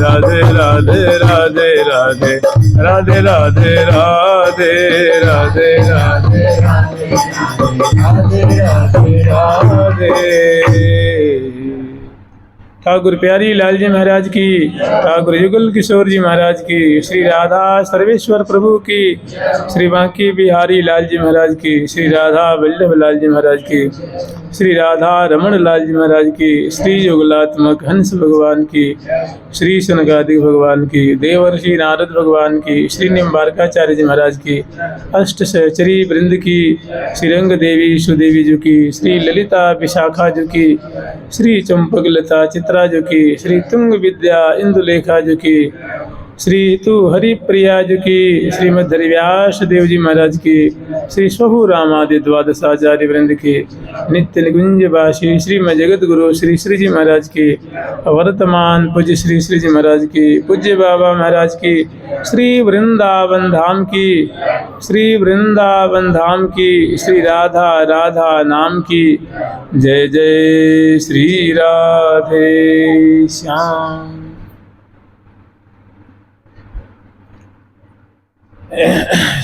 राधे राधे राधे राधे राधे राधे राधे राधे राधे राधे। ठाकुर प्यारी लाल जी महाराज की, ठाकुर युगल किशोर जी महाराज की, श्री राधा सर्वेश्वर प्रभु की, श्री बांकी बिहारी लाल जी महाराज की, श्री राधा वल्लभ लाल जी महाराज की, श्री राधा रमण लाल जी महाराज की, श्री युगलात्मक हंस भगवान की, श्री सनकादिक भगवान की, देवर्षि नारद भगवान की, श्री निम्बारकाचार्य जी महाराज की, अष्ट सहचरी वृंद की, श्रीरंग देवी सुदेवी जी की, श्री ललिता विशाखा जी की, श्री चंपक लता चित्रा जी की, श्री तुंग विद्या इंदुलेखा जी की, श्री तु हरिप्रिया जी की, श्रीमद हरिव्यास देव जी महाराज की, श्री स्वभु रामादि द्वादशाचार्य वृंद की, नित्य निकुंज वासी श्रीमद जगत गुरु श्री श्री जी महाराज की, वर्तमान पूज्य श्री श्री जी महाराज की, पूज्य बाबा महाराज की, श्री वृंदावन धाम की, श्री वृंदावन धाम की, श्री राधा राधा नाम की। जय जय श्री राधे श्याम।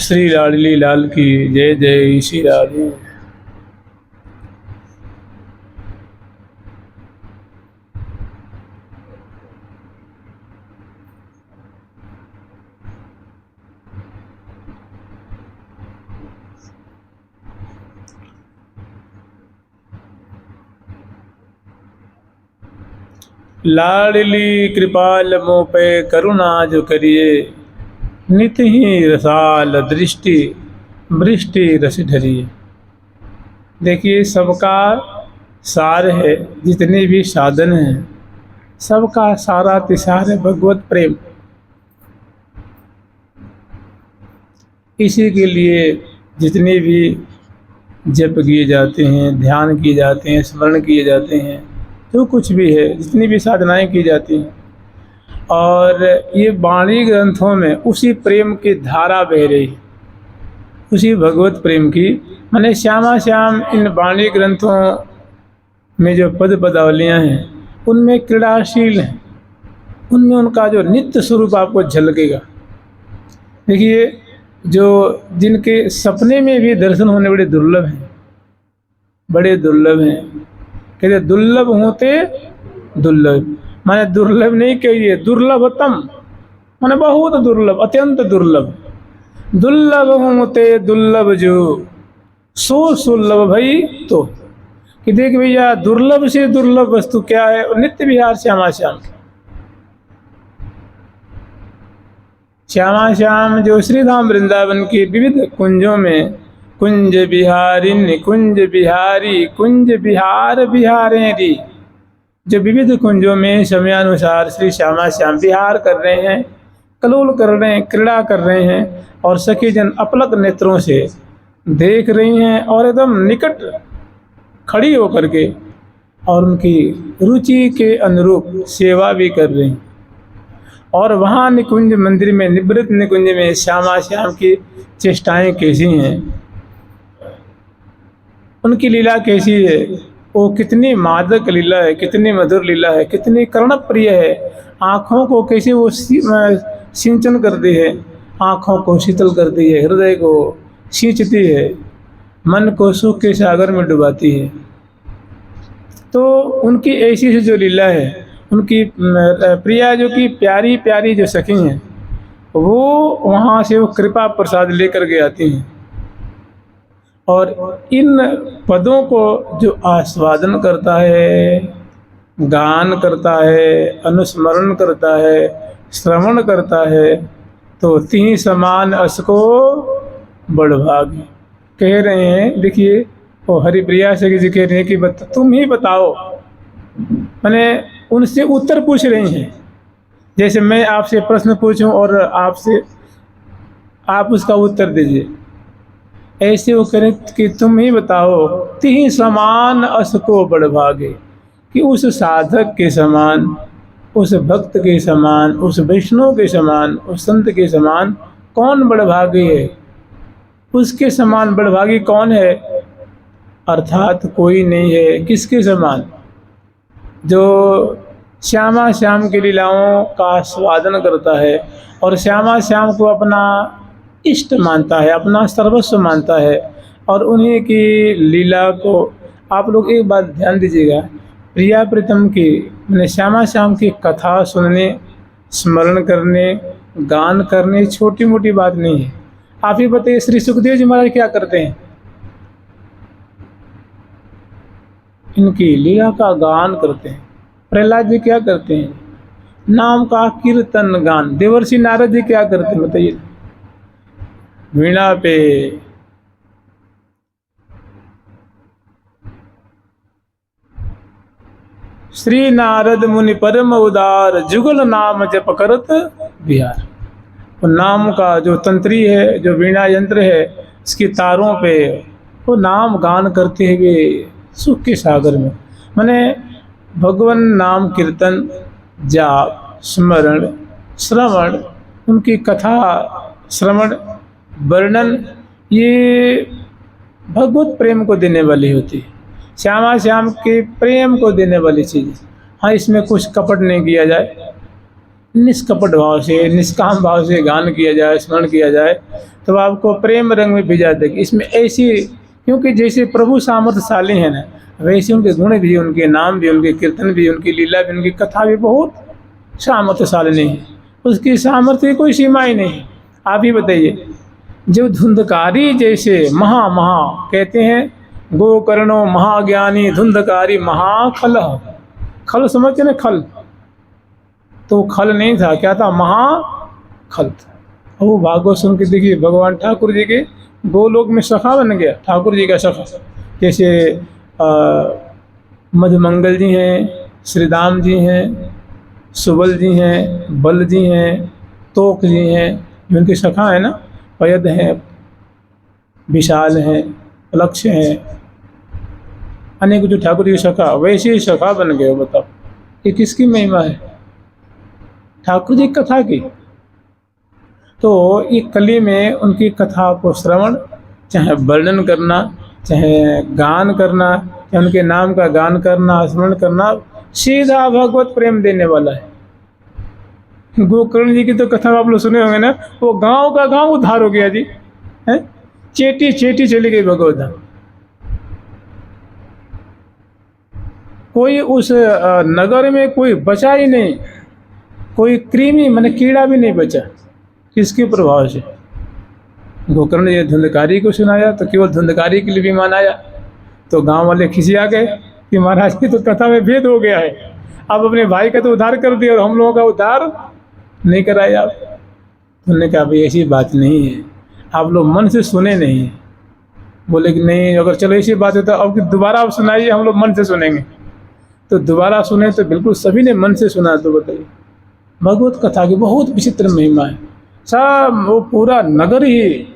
श्री लाडली लाल की जय जय श्री राधे। लाडली कृपाल मोह पे करुणा जो करिए, नित ही रसाल दृष्टि वृष्टि रस ढरिए। देखिए सबका सार है, जितने भी साधन हैं सबका सारा तिसार है भगवत प्रेम। इसी के लिए जितने भी जप किए जाते हैं, ध्यान किए जाते हैं, स्मरण किए जाते हैं, जो कुछ भी है, जितनी भी साधनाएं की जाती हैं, और ये वाणी ग्रंथों में उसी प्रेम की धारा बह रही है, उसी भगवत प्रेम की। माने श्यामा श्याम इन वाणी ग्रंथों में जो पद पदावलियाँ हैं उनमें क्रीड़ाशील हैं, उनमें उनका जो नित्य स्वरूप आपको झलकेगा। देखिए जो जिनके सपने में भी दर्शन होने बड़े दुर्लभ हैं, बड़े दुर्लभ हैं। कहते दुर्लभ होते दुर्लभ, माने दुर्लभ नहीं कहिए, दुर्लभतम, माने बहुत दुर्लभ, अत्यंत दुर्लभ। दुर्लभ होते दुर्लभ जो सो सुलभ भई तो, कि देख भैया दुर्लभ से दुर्लभ वस्तु क्या है, और नित्य विहार श्यामा श्याम। श्यामा श्याम जो श्रीधाम वृंदावन के विविध कुंजों में, कुंज बिहारिन कुंज बिहारी कुंज बिहार बिहारे री, जो विविध कुंजों में समयानुसार श्री श्यामा श्याम विहार कर रहे हैं, कलोल कर रहे हैं, क्रीड़ा कर रहे हैं, और सखी जन अपलक नेत्रों से देख रही हैं, और एकदम निकट खड़ी होकर के और उनकी रुचि के अनुरूप सेवा भी कर रही हैं। और वहाँ निकुंज मंदिर में, निवृत्त निकुंज में श्यामा श्याम की चेष्टाएं कैसी हैं, उनकी लीला कैसी है, वो कितनी मादक लीला है, कितनी मधुर लीला है, कितनी कर्णप्रिय है। आँखों को कैसे वो सिंचन करती है, आँखों को शीतल करती है, हृदय को सींचती है, मन को सुख के सागर में डुबाती है। तो उनकी ऐसी सी जो लीला है, उनकी प्रिया जो की प्यारी प्यारी जो सखी हैं, वो वहाँ से वो कृपा प्रसाद लेकर के आती हैं, और इन पदों को जो आस्वादन करता है, गान करता है, अनुस्मरण करता है, श्रवण करता है, तो तीन समान अस को बड़भागी। कह रहे हैं, देखिए वो हरिप्रिया से जी कह रहे हैं कि तुम ही बताओ, मैंने उनसे उत्तर पूछ रही हैं, जैसे मैं आपसे प्रश्न पूछूं और आपसे आप उसका उत्तर दीजिए, ऐसे वो करें कि तुम ही बताओ, तीन समान अस को बड़भागे, कि उस साधक के समान, उस भक्त के समान, उस वैष्णव के समान, उस संत के समान कौन बड़भागी है, उसके समान बड़भागी कौन है, अर्थात कोई नहीं है। किसके समान? जो श्यामा श्याम की लीलाओं का आस्वादन करता है और श्यामा श्याम को अपना इष्ट मानता है, अपना सर्वस्व मानता है। और उन्हीं की लीला को आप लोग एक बात ध्यान दीजिएगा, प्रिया प्रीतम की मैंने श्यामा श्याम की कथा सुनने, स्मरण करने, गान करने छोटी मोटी बात नहीं है। आप ही बताइए, श्री सुखदेव जी महाराज क्या करते हैं? इनकी लीला का गान करते हैं। प्रहलाद जी क्या करते हैं? नाम का कीर्तन गान। देवर्षि नारद जी क्या करते हैं बताइए? वीणा पे श्री नारद मुनि परम उदार, जुगल नाम जप करत बिहार। वो नाम का जो तंत्री है, जो वीणा यंत्र है, इसकी तारों पे वो नाम गान करते हुए सुख के सागर में, माने भगवान नाम कीर्तन, जाप, स्मरण, श्रवण, उनकी कथा श्रवण, वर्णन, ये भगवत प्रेम को देने वाली होती है, श्यामा श्याम के प्रेम को देने वाली चीज़। हाँ, इसमें कुछ कपट नहीं किया जाए, निष्कपट भाव से, निष्काम भाव से गान किया जाए, स्मरण किया जाए, तो आपको प्रेम रंग में भिजा देगी। इसमें ऐसी, क्योंकि जैसे प्रभु सामर्थ्यशाली हैं ना, वैसे उनके गुण भी, उनके नाम भी, उनके कीर्तन भी, उनकी लीला भी, उनकी कथा भी बहुत सामर्थ्यशाली नहीं है। उसकी सामर्थ्य की कोई सीमा ही नहीं। आप ही बताइए, जो धुंधकारी जैसे महा कहते हैं, गोकर्णो महाज्ञानी धुंधकारी महाखल। खल समझते ना, खल तो खल नहीं था, क्या था? महाखल था। वो भागवत सुन के देखिए, भगवान ठाकुर जी के गोलोक में सखा बन गया, ठाकुर जी का सखा। जैसे मधुमंगल जी हैं, श्रीदाम जी हैं, सुबल जी हैं, बल जी हैं, तोक जी हैं, जिनके सखा है ना, पयद हैं, विशाल हैं, लक्ष्य हैं, अनेक जो ठाकुर जी सखा, वैसे ही सखा बन गए। बताओ, ये किसकी महिमा है? ठाकुर जी कथा की। तो ये कली में उनकी कथा को श्रवण, चाहे वर्णन करना, चाहे गान करना, चाहे उनके नाम का गान करना, स्मरण करना, सीधा भगवत प्रेम देने वाला है। गोकर्ण जी की तो कथा आप लोग सुने होंगे ना, वो गांव का गांव उद्धार हो गया जी, है, चेटी चेटी चली गई भगवत धाम। कोई उस नगर में कोई बचा ही नहीं, कोई कृमि माने कीड़ा भी नहीं बचा। किसके प्रभाव से? गोकर्ण जी धुंधकारी को सुनाया तो केवल धुंधकारी के लिए भी मनाया, तो गांव वाले खिसिया गए कि महाराज की तो कथा में भेद हो गया है, अब अपने भाई का तो उद्धार कर दिया और हम लोगों का उद्धार नहीं कराया आप। उन्होंने कहा भाई ऐसी बात नहीं है, आप लोग मन से सुने नहीं है। बोले कि नहीं, अगर चलो ऐसी बात है तो अब दोबारा आप सुनाइए, हम लोग मन से सुनेंगे। तो दोबारा सुने तो बिल्कुल सभी ने मन से सुना। तो बताइए, भगवत कथा की बहुत विचित्र महिमा है। सब वो पूरा नगर ही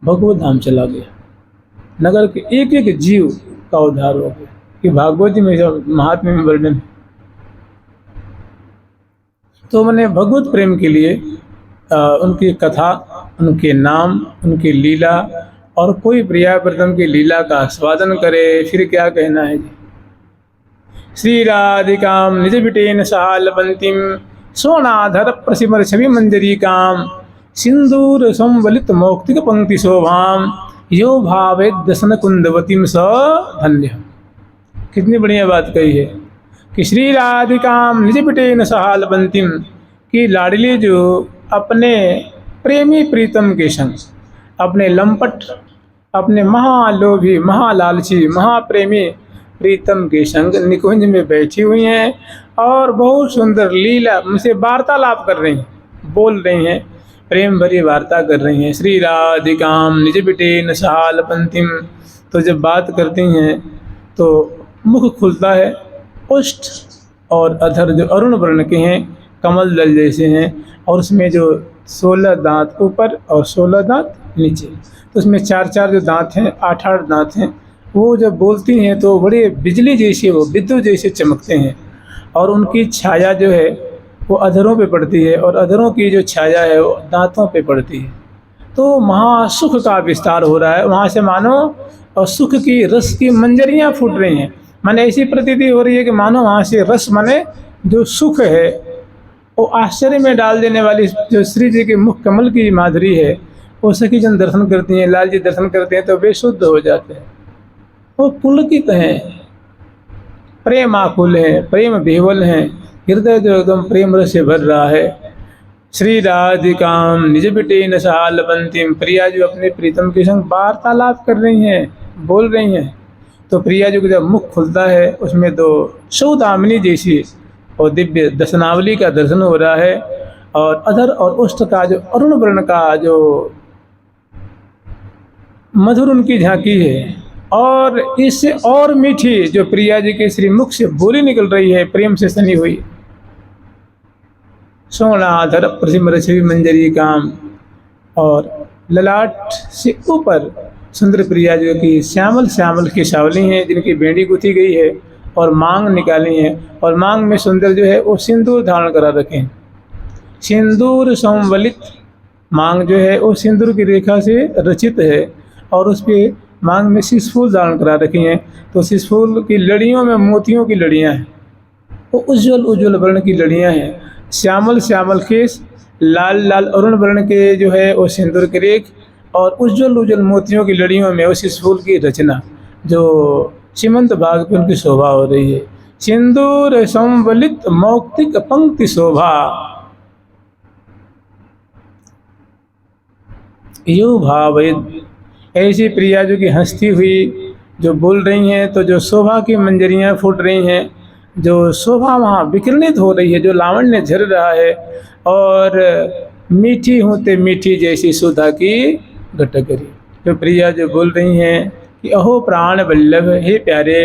भगवत धाम चला गया, नगर के एक एक जीव का उद्धार हो गया। कि भागवत जी में सब महात्म्य में वर्णन है। तो मैंने भगवत प्रेम के लिए उनकी कथा, उनके नाम, उनकी लीला, और कोई प्रिया प्रीतम की लीला का आस्वादन करे, फिर क्या कहना है जी। श्री राधिकाम निज बिटेन सहालपंतिम, सोनाधर प्रसिमर छवि मंजरी काम, सिंदूर संवलित मौक्तिक पंक्ति शोभाम, यो भावे दसन कुंदवतीम स धन्य। कितनी बढ़िया बात कही है कि श्री राधिकाम निज बिटेन सहालपंतिम, की लाडली जो अपने प्रेमी प्रीतम के संग, अपने लंपट, अपने महालोभी, महालालची, महाप्रेमी प्रीतम के संग निकुंज में बैठी हुई हैं और बहुत सुंदर लीला उनसे वार्तालाप कर रही हैं, बोल रही हैं, प्रेम भरी वार्ता कर रही हैं। श्री राधिकाम निज बिटेन सहालपंतिम, तो जब बात करती हैं तो मुख खुलता है, ओष्ठ और अधर जो अरुण वर्ण के हैं, कमल दल जैसे हैं, और उसमें जो 16 दांत ऊपर और 16 दांत नीचे, तो उसमें 4-4 जो दांत हैं, 8-8 दांत हैं। वो जब बोलती हैं तो बड़े बिजली जैसे, वो विद्युत जैसे चमकते हैं, और उनकी छाया जो है वो अधरों पे पड़ती है, और अधरों की जो छाया है वो दांतों पे पड़ती है। तो महासुख का विस्तार हो रहा है वहाँ से, मानो और सुख की रस की मंजरियाँ फूट रही हैं। माने ऐसी प्रतीति हो रही है कि मानो वहाँ से रस माने जो सुख है वो आश्चर्य में डाल देने वाली जो श्री जी के मुख कमल की माधुरी है, वो सखी जन दर्शन करती हैं, लाल जी दर्शन करते हैं तो बेशुद्ध हो जाते हैं। वो पुलकित हैं, प्रेम आकुल हैं, प्रेम विह्वल हैं, हृदय जो एकदम प्रेम रस से भर रहा है। श्री राधिकाम निज बिटे न सहाल बंतिम, प्रिया जो अपने प्रीतम के संग वार्तालाप कर रही हैं, बोल रही हैं, तो प्रिया जो जब मुख खुलता है उसमें तो सौदामिनी जैसी और दिव्य दर्शनावली का दर्शन हो रहा है, और अधर और उष्ट का जो अरुण वर्ण का जो मधुर उनकी झांकी है, और इससे और मीठी जो प्रिया जी के श्री मुख से बोली निकल रही है, प्रेम से सनी हुई। सोनाधर प्रतिम श्री मंजरी काम, और ललाट से ऊपर सुंदर प्रिया जो की श्यामल श्यामल की सावली हैं, जिनकी बेड़ी गुथी गई है और मांग निकाली है, और मांग में सुंदर जो है वो सिंदूर धारण करा रखे हैं। सिंदूर संवलित मांग जो है वो सिंदूर की रेखा से रचित है, और उस पर मांग में शीशफूल धारण करा रखी हैं। तो शीशफूल की लड़ियों में मोतियों की लड़ियाँ हैं, वो उज्ज्वल उज्ज्वल वर्ण की लड़ियाँ हैं। श्यामल श्यामल केश, लाल लाल अरुण वर्ण के जो है वो सिंदूर की रेख, और उज्ज्वल उज्ज्वल मोतियों की लड़ियों में वो शीशफूल की रचना, जो सीमंत भाग पर उनकी शोभा हो रही है। सिंदूर संवलित मौक्तिक पंक्ति शोभा, यो भावित। ऐसी प्रिया जो कि हंसती हुई जो बोल रही हैं, तो जो शोभा की मंजरियाँ फूट रही हैं, जो शोभा वहाँ विकिरणित हो रही है, जो लावण्य झर रहा है, और मीठी होते मीठी जैसी सुधा की घटकरी। जो प्रिया जो बोल रही हैं कि अहो प्राण वल्लभ, हे प्यारे,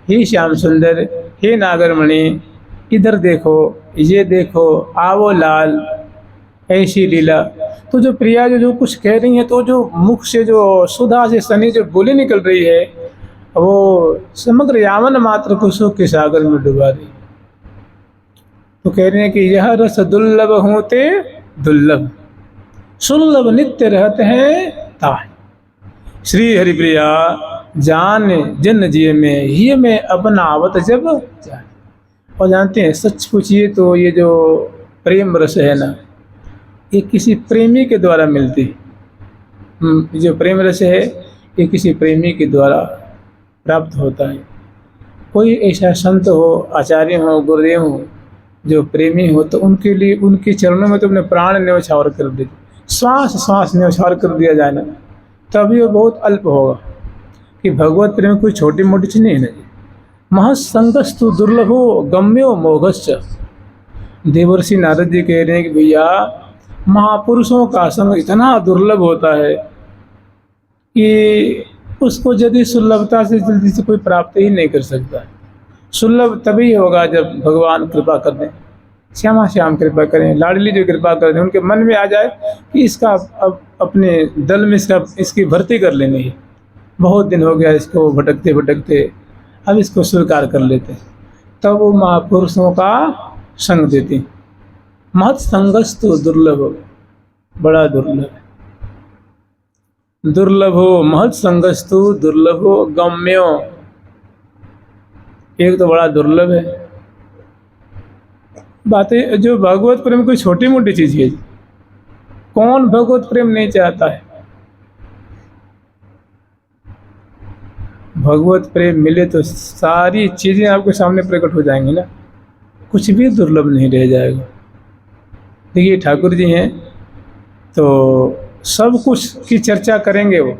हे श्याम सुंदर, हे नागरमणि, इधर देखो, ये देखो, आवो लाल, ऐसी लीला। तो जो प्रिया जो कुछ कह रही हैं, तो जो मुख से जो सुधा से सनी जो बोली निकल रही है, वो समग्र यावन मात्र को सुख के सागर में डुबा रही। तो कह रहे हैं कि यह रस दुर्लभ होते दुर्लभ, सुलभ नित्य रहते हैं ताहि। श्री हरिप्रिया जान जन जिय में ही में अपना आवत जब जाए। और जानते हैं सच पूछिए तो ये जो प्रेम रस है ना, ये किसी प्रेमी के द्वारा मिलती। जो प्रेम रस है ये किसी प्रेमी के द्वारा प्राप्त होता है। कोई ऐसा संत हो, आचार्य हो, गुरुदेव हो जो प्रेमी हो, तो उनके लिए उनके चरणों में तो अपने प्राण न्यौछावर कर दे, श्वास श्वास न्यौछावर कर दिया जाए ना, तभी वो बहुत अल्प होगा। कि भगवत प्रेम कोई छोटी मोटी चीज नहीं है ना। महत्संगस्तु दुर्लभो गम्यो मोघश्च। देवर्षि नारद जी कह रहे हैं कि भैया महापुरुषों का संग इतना दुर्लभ होता है कि उसको यदि सुलभता से जल्दी से कोई प्राप्त ही नहीं कर सकता। सुलभ तभी होगा जब भगवान कृपा कर दें, श्यामा श्याम कृपा करें, लाडली जो कृपा कर दें, उनके मन में आ जाए कि इसका अब अपने दल में इसकी भर्ती कर लेनी है, बहुत दिन हो गया इसको भटकते भटकते, अब इसको स्वीकार कर लेते हैं, तब वो महापुरुषों का संग देती। महत् संगस्तु दुर्लभ, बड़ा दुर्लभ है। दुर्लभो महत् संगस्तु दुर्लभो गम्यो, एक तो बड़ा दुर्लभ है। बातें जो भगवत प्रेम कोई छोटी मोटी चीज है, कौन भगवत प्रेम नहीं चाहता है। भगवत प्रेम मिले तो सारी चीजें आपके सामने प्रकट हो जाएंगी ना, कुछ भी दुर्लभ नहीं रह जाएगा। देखिए ठाकुर जी हैं तो सब कुछ की चर्चा करेंगे, वो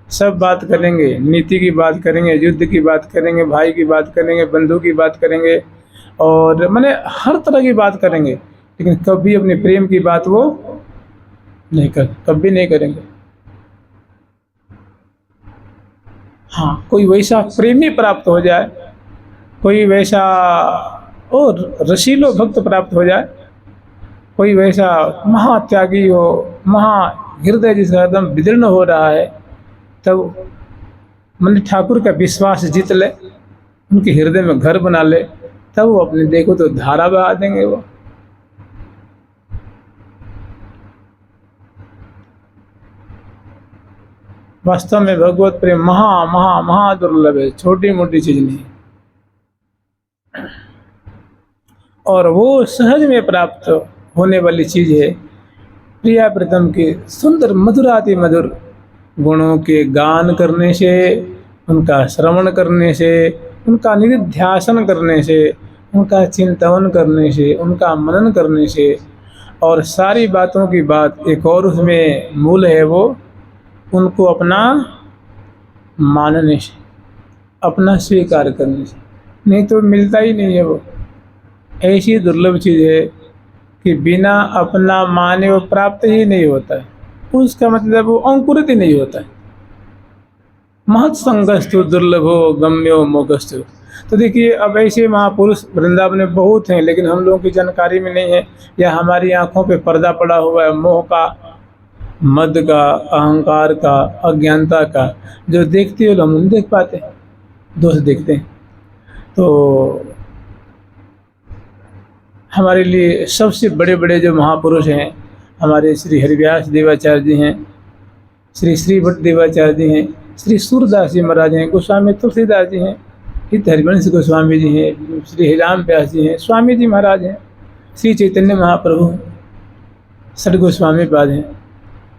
सब बात करेंगे, नीति की बात करेंगे, युद्ध की बात करेंगे, भाई की बात करेंगे, बंधु की बात करेंगे, और माने हर तरह की बात करेंगे, लेकिन कभी अपने प्रेम की बात वो नहीं कभी नहीं करेंगे। हाँ, कोई वैसा प्रेमी प्राप्त हो जाए, कोई वैसा और रसीलो भक्त प्राप्त हो जाए, कोई वैसा महात्यागी हो, महा हृदय जिसका एकदम विदीर्ण हो रहा है, तब मतलब ठाकुर का विश्वास जीत ले, उनके हृदय में घर बना ले, तब वो अपने देखो तो धारा बहा देंगे वो। वास्तव में भगवत प्रेम महा महा महा दुर्लभ है, छोटी मोटी चीज नहीं। और वो सहज में प्राप्त होने वाली चीज़ है प्रिया प्रीतम के सुंदर मधुराति मधुर गुणों के गान करने से, उनका श्रवण करने से, उनका निधिध्यासन करने से, उनका चिंतन करने से, उनका मनन करने से, और सारी बातों की बात एक और उसमें मूल है, वो उनको अपना मानने से, अपना स्वीकार करने से, नहीं तो मिलता ही नहीं है। वो ऐसी दुर्लभ चीज़ है कि बिना अपना माने वो प्राप्त ही नहीं होता है। उसका मतलब वो अंकुरित ही नहीं होता है। महत् संगस्तु दुर्लभो गम्यो मोगस्तु। तो देखिए, अब ऐसे महापुरुष वृंदावन में बहुत हैं, लेकिन हम लोगों की जानकारी में नहीं है, या हमारी आंखों पे पर्दा पड़ा हुआ है मोह का, मद का, अहंकार का, अज्ञानता का, जो देखते हो हम नहीं देख पाते, दोष देखते हैं। तो हमारे लिए सबसे बड़े बड़े जो महापुरुष हैं, हमारे श्री हरिव्यास देवाचार्य जी हैं, श्री श्री भट्ट देवाचार्य जी हैं, श्री सूरदास जी महाराज हैं, गोस्वामी तुलसीदास जी हैं, हित हरिवंश गोस्वामी जी हैं, श्री हरिराम व्यास जी हैं, स्वामी जी महाराज हैं, श्री चैतन्य महाप्रभु हैं, सठ गोस्वामी पाद हैं।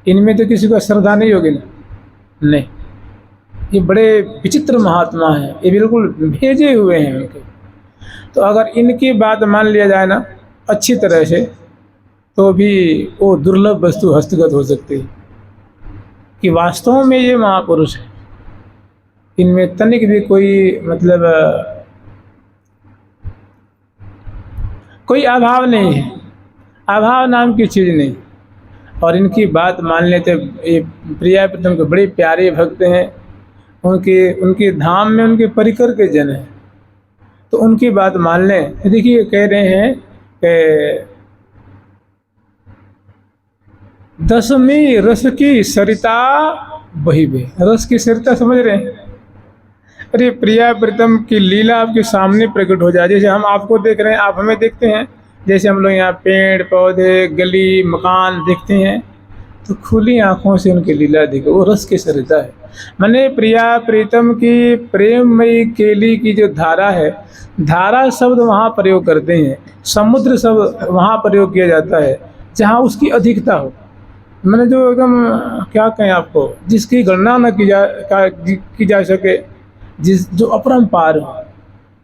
इनमें तो किसी को श्रद्धा नहीं होगी ना? नहीं, ये बड़े विचित्र महात्मा हैं, ये बिल्कुल भेजे हुए हैं उनके। तो अगर इनकी बात मान लिया जाए ना अच्छी तरह से, तो भी वो दुर्लभ वस्तु हस्तगत हो सकती है कि वास्तव में ये महापुरुष है। इनमें तनिक भी कोई मतलब कोई अभाव नहीं है, अभाव नाम की चीज़ नहीं। और इनकी बात मान लेते, ये प्रिया प्रीतम के बड़े प्यारे भक्त हैं, उनके धाम में उनके परिकर के जन हैं, तो उनकी बात मान लें। देखिए, कह रहे हैं कि दसवीं रस की सरिता बही बे। रस की सरिता समझ रहे हैं? अरे प्रिया प्रीतम की लीला आपके सामने प्रकट हो जाए। जैसे हम आपको देख रहे हैं, आप हमें देखते हैं, जैसे हम लोग यहाँ पेड़ पौधे गली मकान देखते हैं, तो खुली आंखों से उनकी लीला देखे, वो रस की सरिता है। मैंने प्रिया प्रीतम की प्रेममयी केली की जो धारा है, धारा शब्द वहाँ प्रयोग करते हैं, समुद्र शब्द वहाँ प्रयोग किया जाता है जहाँ उसकी अधिकता हो। मैंने जो एकदम क्या कहें आपको, जिसकी गणना न की जा सके, जो अपरंपार हो,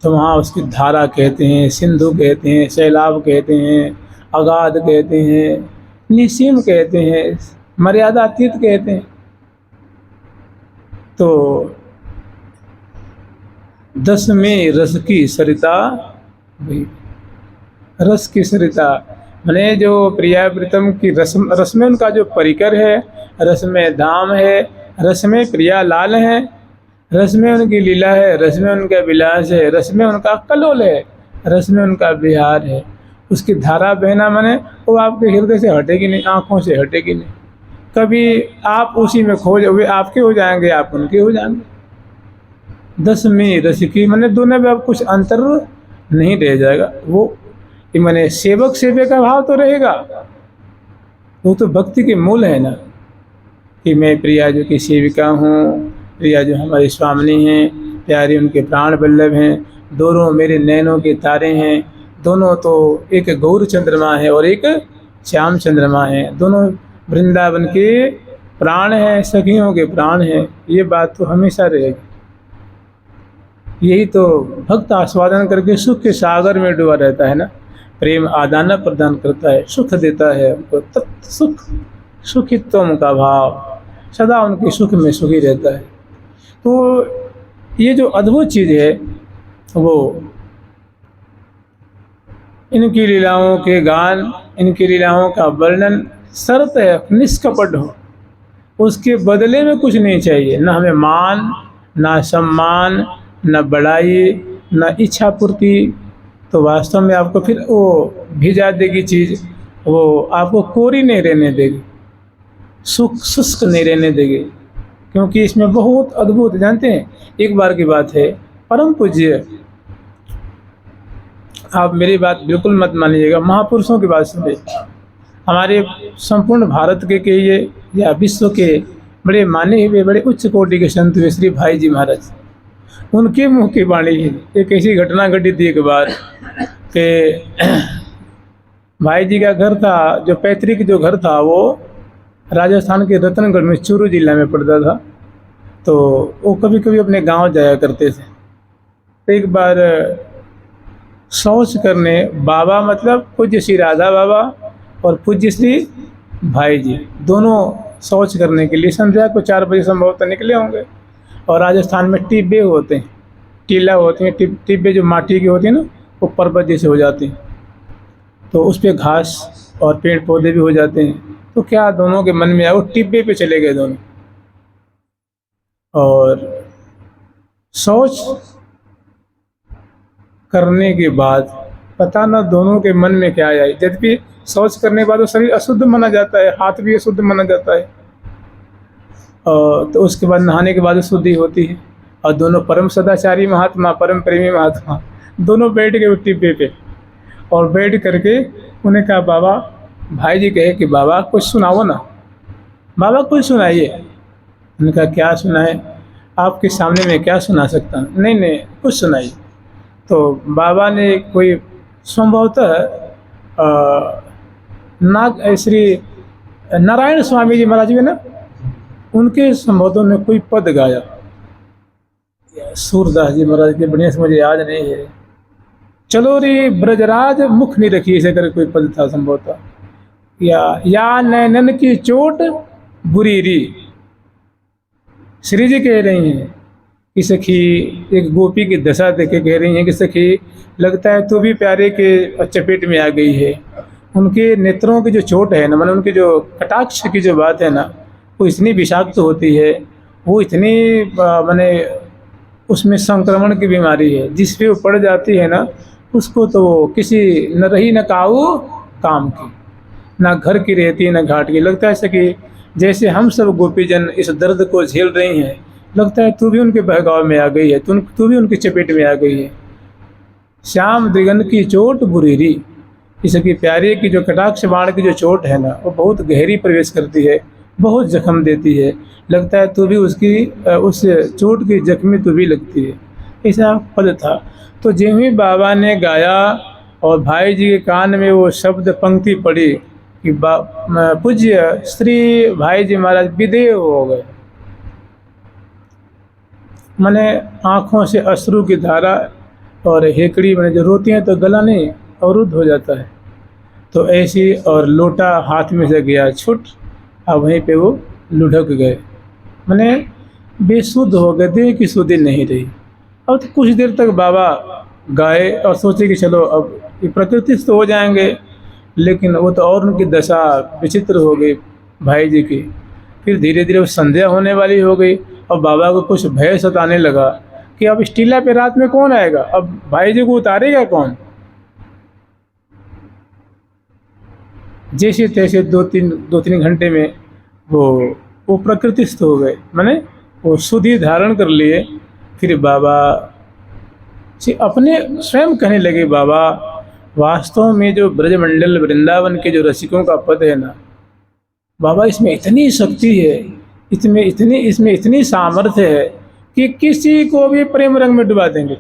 तो वहाँ उसकी धारा कहते हैं, सिंधु कहते हैं, सैलाब कहते हैं, अगाध कहते हैं, निसीम कहते हैं, मर्यादातीत कहते हैं। तो दसवें रस की सरिता, रस की सरिता मैंने जो प्रिया प्रीतम की रस में उनका जो परिकर है, रस में धाम है, रस में प्रिया लाल है, रस में उनकी लीला है, रस में उनका विलास है, रस में उनका कलोल है, रस में उनका विहार है। उसकी धारा बहना माने वो आपके हृदय से हटेगी नहीं, आँखों से हटेगी नहीं। कभी आप उसी में खो जाओगे, आपके हो जाएंगे, आप उनके हो जाएंगे। दसवीं रस की मैंने दोनों में अब कुछ अंतर नहीं रह जाएगा। वो मैंने सेवक सेवे का भाव तो रहेगा, वो तो भक्ति के मूल है ना, कि मैं प्रिया जो की सेविका हूँ, प्रिया जो हमारी स्वामिनी हैं, प्यारी उनके प्राण वल्लभ हैं, दोनों मेरे नैनों के तारे हैं, दोनों तो एक गौर चंद्रमा है और एक श्याम चंद्रमा है, दोनों वृंदावन के प्राण हैं, सखियों के प्राण हैं। ये बात तो हमेशा रहेगी। यही तो भक्त आस्वादन करके सुख के सागर में डूबा रहता है ना, प्रेम आदान प्रदान करता है, सुख देता है उनको, तत् सुख सुखित्वम का भाव, सदा उनके सुख में सुखी रहता है। तो ये जो अद्भुत चीज़ है, वो इनकी लीलाओं के गान, इनकी लीलाओं का वर्णन शर्त है निष्कपट हो, उसके बदले में कुछ नहीं चाहिए, न हमें मान, न सम्मान, न बड़ाई, न इच्छा पूर्ति। तो वास्तव में आपको फिर वो भिजा देगी चीज़, वो आपको कोरी नहीं रहने देगी, शुष्क नहीं रहने देगी, क्योंकि इसमें बहुत अद्भुत, जानते हैं, एक बार की बात है, परम पूज्य, आप मेरी बात बिल्कुल मत मानिएगा, महापुरुषों की बात सुनिए। हमारे संपूर्ण भारत के कहिए या विश्व के बड़े माने हुए, बड़े उच्च कोटि के संत हुए श्री भाई जी महाराज, उनके मुँह की वाणी है। एक ऐसी घटना घटी थी एक बार, कि भाई जी का घर था, जो पैतृक जो घर था वो राजस्थान के रतनगढ़ में चूरू जिला में पड़ता था। तो वो कभी कभी अपने गांव जाया करते थे। तो एक बार शौच करने बाबा, मतलब पूज्य श्री राधा बाबा और पूज्य श्री भाई जी दोनों शौच करने के लिए संध्या को 4 बजे संभवतः निकले होंगे। और राजस्थान में टिब्बे होते हैं, टीला होती हैं, टिब्बे जो माटी की होती है ना, वो पर्वत जैसे हो जाती हैं, तो उस पर घास और पेड़ पौधे भी हो जाते हैं। तो क्या दोनों के मन में आया, वो टिब्बे पे चले गए दोनों। और शौच करने के बाद पता ना दोनों के मन में क्या आया, जबकि शौच करने के बाद वो शरीर अशुद्ध माना जाता है, हाथ भी अशुद्ध माना जाता है। तो उसके बाद नहाने के बाद शुद्धि होती है। और दोनों परम सदाचारी महात्मा, परम प्रेमी महात्मा, दोनोनों बैठ गए टिब्बे पे। और बैठ करके उन्हें कहा, बाबा, भाई जी कहे कि बाबा कुछ सुनाओ ना, बाबा कुछ सुनाइए। उन्होंने कहा, क्या सुनाए, आपके सामने मैं क्या सुना सकता हूँ? नहीं नहीं, कुछ सुनाइए। तो बाबा ने कोई संभवतः श्री नारायण स्वामी जी महाराज भी ना, उनके संबोधन में कोई पद गाया। सूरदास जी महाराज के बढ़िया से मुझे याद नहीं है। चलो रे ब्रजराज मुख नहीं रखी, ऐसे करके कोई पद था संभवतः। या नैनन की चोट बुरी री। श्री जी कह रही हैं कि सखी, एक गोपी की दशा देखे कह रही हैं कि सखी, लगता है तू भी प्यारे के चपेट में आ गई है। उनके नेत्रों की जो चोट है ना, मतलब उनके जो कटाक्ष की जो बात है ना, वो इतनी विषाक्त होती है, वो इतनी माने उसमें संक्रमण की बीमारी है, जिस पे वो पड़ जाती है ना, उसको तो किसी न रही न काऊ काम की, ना घर की रहती न घाट की। लगता है ऐसा कि जैसे हम सब गोपीजन इस दर्द को झेल रही हैं, लगता है तू भी उनके बहकाव में आ गई है, तू भी उनकी चपेट में आ गई है। श्याम द्विगन की चोट बुरीरी, इसकी प्यारे की जो कटाक्ष बाण की जो चोट है ना, वो बहुत गहरी प्रवेश करती है, बहुत जख्म देती है। लगता है तू भी उसकी उस चोट की जख्मी तू भी लगती है। ऐसा पद था। तो ज्यों ही बाबा ने गाया और भाई जी के कान में वो शब्द पंक्ति पड़ी कि पूज्य श्री भाई जी महाराज विदेह हो गए। मैंने आँखों से अश्रु की धारा और हेकड़ी मैंने जो रोती हैं तो गला नहीं अवरुद्ध हो जाता है, तो ऐसी, और लोटा हाथ में से गया छूट, अब वहीं पे वो लुढ़क गए, मैंने बेसुध हो गए, देह की शुद्धि नहीं रही। अब तो कुछ देर तक बाबा गाए और सोचे कि चलो अब ये प्रकृति से तो हो जाएंगे, लेकिन वो तो और उनकी दशा विचित्र हो गई भाई जी की। फिर धीरे धीरे वो संध्या होने वाली हो गई और बाबा को कुछ भय सताने लगा कि अब इस टीला पे रात में कौन आएगा, अब भाई जी को उतारेगा कौन। जैसे तैसे दो तीन घंटे में वो प्रकृतिस्थ हो गए, माने वो शुद्धि धारण कर लिए। फिर बाबा से अपने स्वयं कहने लगे, बाबा वास्तव में जो ब्रजमंडल वृंदावन के जो रसिकों का पद है ना, बाबा इसमें इतनी शक्ति है, इसमें इतनी सामर्थ्य है कि किसी को भी प्रेम रंग में डुबा देंगे,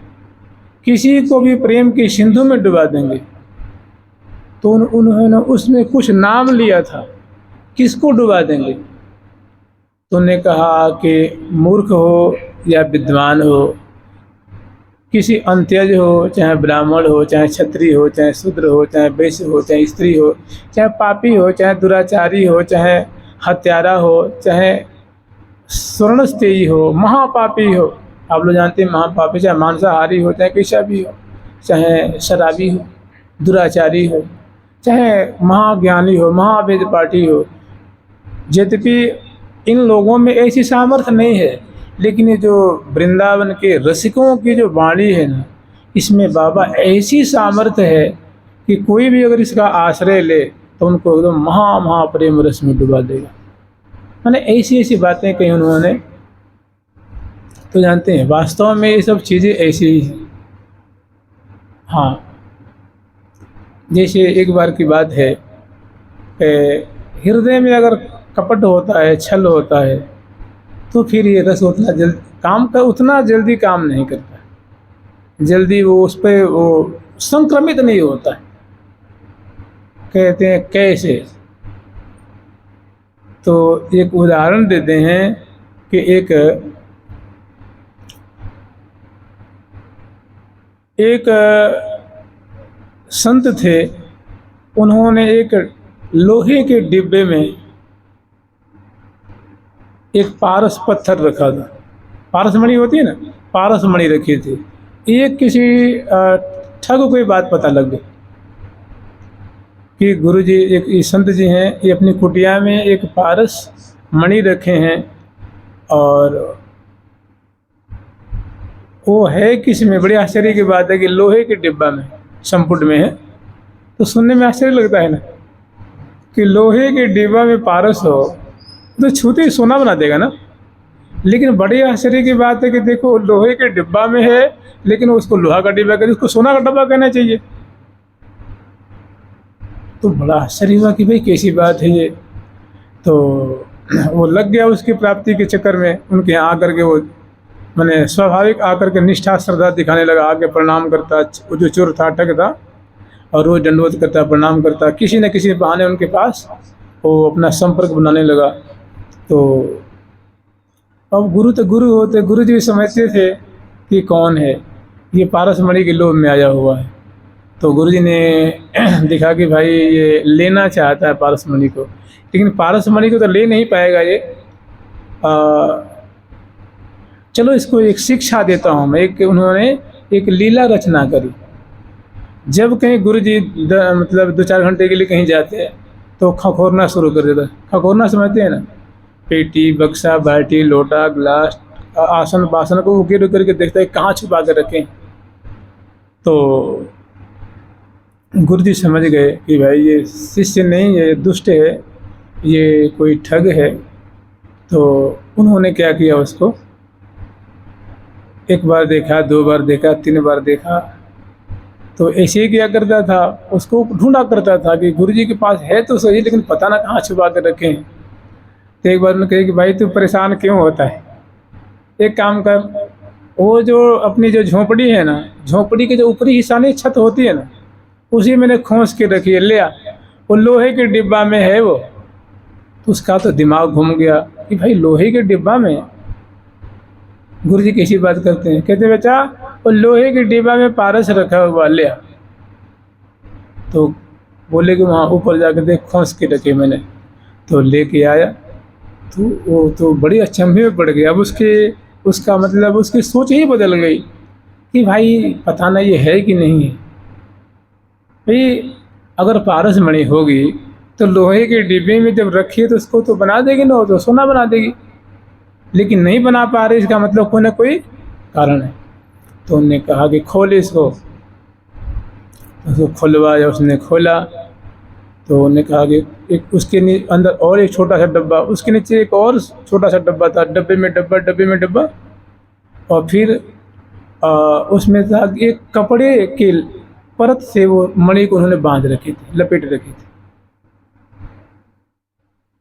किसी को भी प्रेम की सिंधु में डुबा देंगे। तो उन्होंने उसमें कुछ नाम लिया था, किसको डुबा देंगे। तो उन्होंने कहा कि मूर्ख हो या विद्वान हो, किसी अंत्यज हो, चाहे ब्राह्मण हो, चाहे क्षत्रिय हो, चाहे शूद्र हो, चाहे वैश्य हो, चाहे स्त्री हो, चाहे पापी हो, चाहे दुराचारी हो, चाहे हत्यारा हो, चाहे स्वर्णस्तेयी हो, महापापी हो। आप लोग जानते हैं महापापी, चाहे मांसाहारी हो, चाहे पेशाबी हो, चाहे शराबी हो, दुराचारी हो, चाहे महाज्ञानी हो, महावेद पाठी हो। यद्यपि इन लोगों में ऐसी सामर्थ्य नहीं है, लेकिन ये जो वृंदावन के रसिकों की जो वाणी है ना, इसमें बाबा ऐसी सामर्थ्य है कि कोई भी अगर इसका आश्रय ले तो उनको एकदम महाप्रेम रस में डुबा देगा। मैंने ऐसी बातें कही उन्होंने। तो जानते हैं वास्तव में ये सब चीज़ें ऐसी ही हैं। हाँ, जैसे एक बार की बात है, हृदय में अगर कपट होता है, छल होता है, तो फिर ये रस उतना जल्दी काम नहीं करता, जल्दी वो उस पर वो संक्रमित नहीं होता है। कहते हैं कैसे? तो एक उदाहरण देते हैं कि एक संत थे, उन्होंने एक लोहे के डिब्बे में एक पारस पत्थर रखा था। पारस मणि होती है ना, पारस मणि रखी थी। एक किसी ठग को ये बात पता लग गई कि गुरु जी, एक संत जी हैं, ये अपनी कुटिया में एक पारस मणि रखे हैं, और वो है किस में? बड़ी आश्चर्य की बात है कि लोहे के डिब्बा में, संपुट में है। तो सुनने में आश्चर्य लगता है ना कि लोहे के डिब्बा में पारस हो तो छूते ही सोना बना देगा ना। लेकिन बड़ी आश्चर्य की बात है कि देखो, लोहे के डिब्बा में है, लेकिन उसको लोहा का डिब्बा कहते, उसको सोना का डब्बा कहना चाहिए। तो बड़ा आश्चर्य हुआ कि भाई कैसी बात है ये। तो वो लग गया उसकी प्राप्ति के चक्कर में। उनके यहाँ आकर के वो मैंने स्वाभाविक आकर के निष्ठा श्रद्धा दिखाने लगा, आके प्रणाम करता। वो जो चोर था, ठग था, और वो दंडवत करता, प्रणाम करता। किसी न किसी बहाने उनके पास वो अपना संपर्क बनाने लगा। तो अब गुरु तो गुरु होते, गुरु जी समझते थे कि कौन है ये, पारस मणि के लोभ में आया हुआ है। तो गुरु जी ने दिखा कि भाई ये लेना चाहता है पारस मणि को, लेकिन पारस मणि को तो ले नहीं पाएगा ये। चलो इसको एक शिक्षा देता हूँ मैं। उन्होंने एक लीला रचना करी। जब कहीं गुरु जी मतलब 2-4 घंटे के लिए कहीं जाते हैं तो खखोरना शुरू कर देता। खखोरना समझते हैं ना? पेटी, बक्सा, बाल्टी, लोटा, गिलास, आसन बासन को उकेर करके देखता है कहाँ छुपा कर रखें। तो गुरु जी समझ गए कि भाई ये शिष्य नहीं है, दुष्ट है, ये कोई ठग है। तो उन्होंने क्या किया, उसको 1 बार देखा, 2 बार देखा, 3 बार देखा। तो ऐसे ही क्या करता था, उसको ढूंढा करता था कि गुरु जी के पास है तो सही, लेकिन पता ना कहाँ छुपा कर रखे हैं। तो एक बार उन्होंने कहा कि भाई तू परेशान क्यों होता है, एक काम कर, वो जो अपनी जो झोंपड़ी है ना, झोंपड़ी के जो ऊपरी हिस्सा नहीं, छत होती है ना, उसी मैंने खोस के रखी है, ले आ। वो लोहे के डिब्बा में है वो। तो उसका तो दिमाग घूम गया कि भाई लोहे के डिब्बा में गुरु जी कैसी बात करते हैं। कहते बेटा, वो लोहे के डिब्बा में पारस रखा हुआ, ले आ। तो बोले कि वहाँ ऊपर जाकर देख, खोस के रखे मैंने। तो लेके आया। तो वो तो बड़ी अचंभे में पड़ गया। अब उसका मतलब उसकी सोच ही बदल गई कि भाई पता नहीं ये है कि नहीं है। भाई अगर पारस मणि होगी तो लोहे के डिब्बे में जब रखी है तो उसको तो बना देगी ना, तो सोना बना देगी। लेकिन नहीं बना पा रही, इसका मतलब कोई ना कोई कारण है। तो उन्होंने कहा कि खोल इसको। उसको खुलवाया, उसने खोला। तो उन्होंने कहा कि एक उसके अंदर और एक छोटा सा डब्बा, उसके नीचे एक और छोटा सा डब्बा था, डब्बे में डब्बा, डब्बे में डब्बा। और फिर उसमें था एक कपड़े के परत से वो मणि को उन्होंने बांध रखी थी, लपेट रखी थी।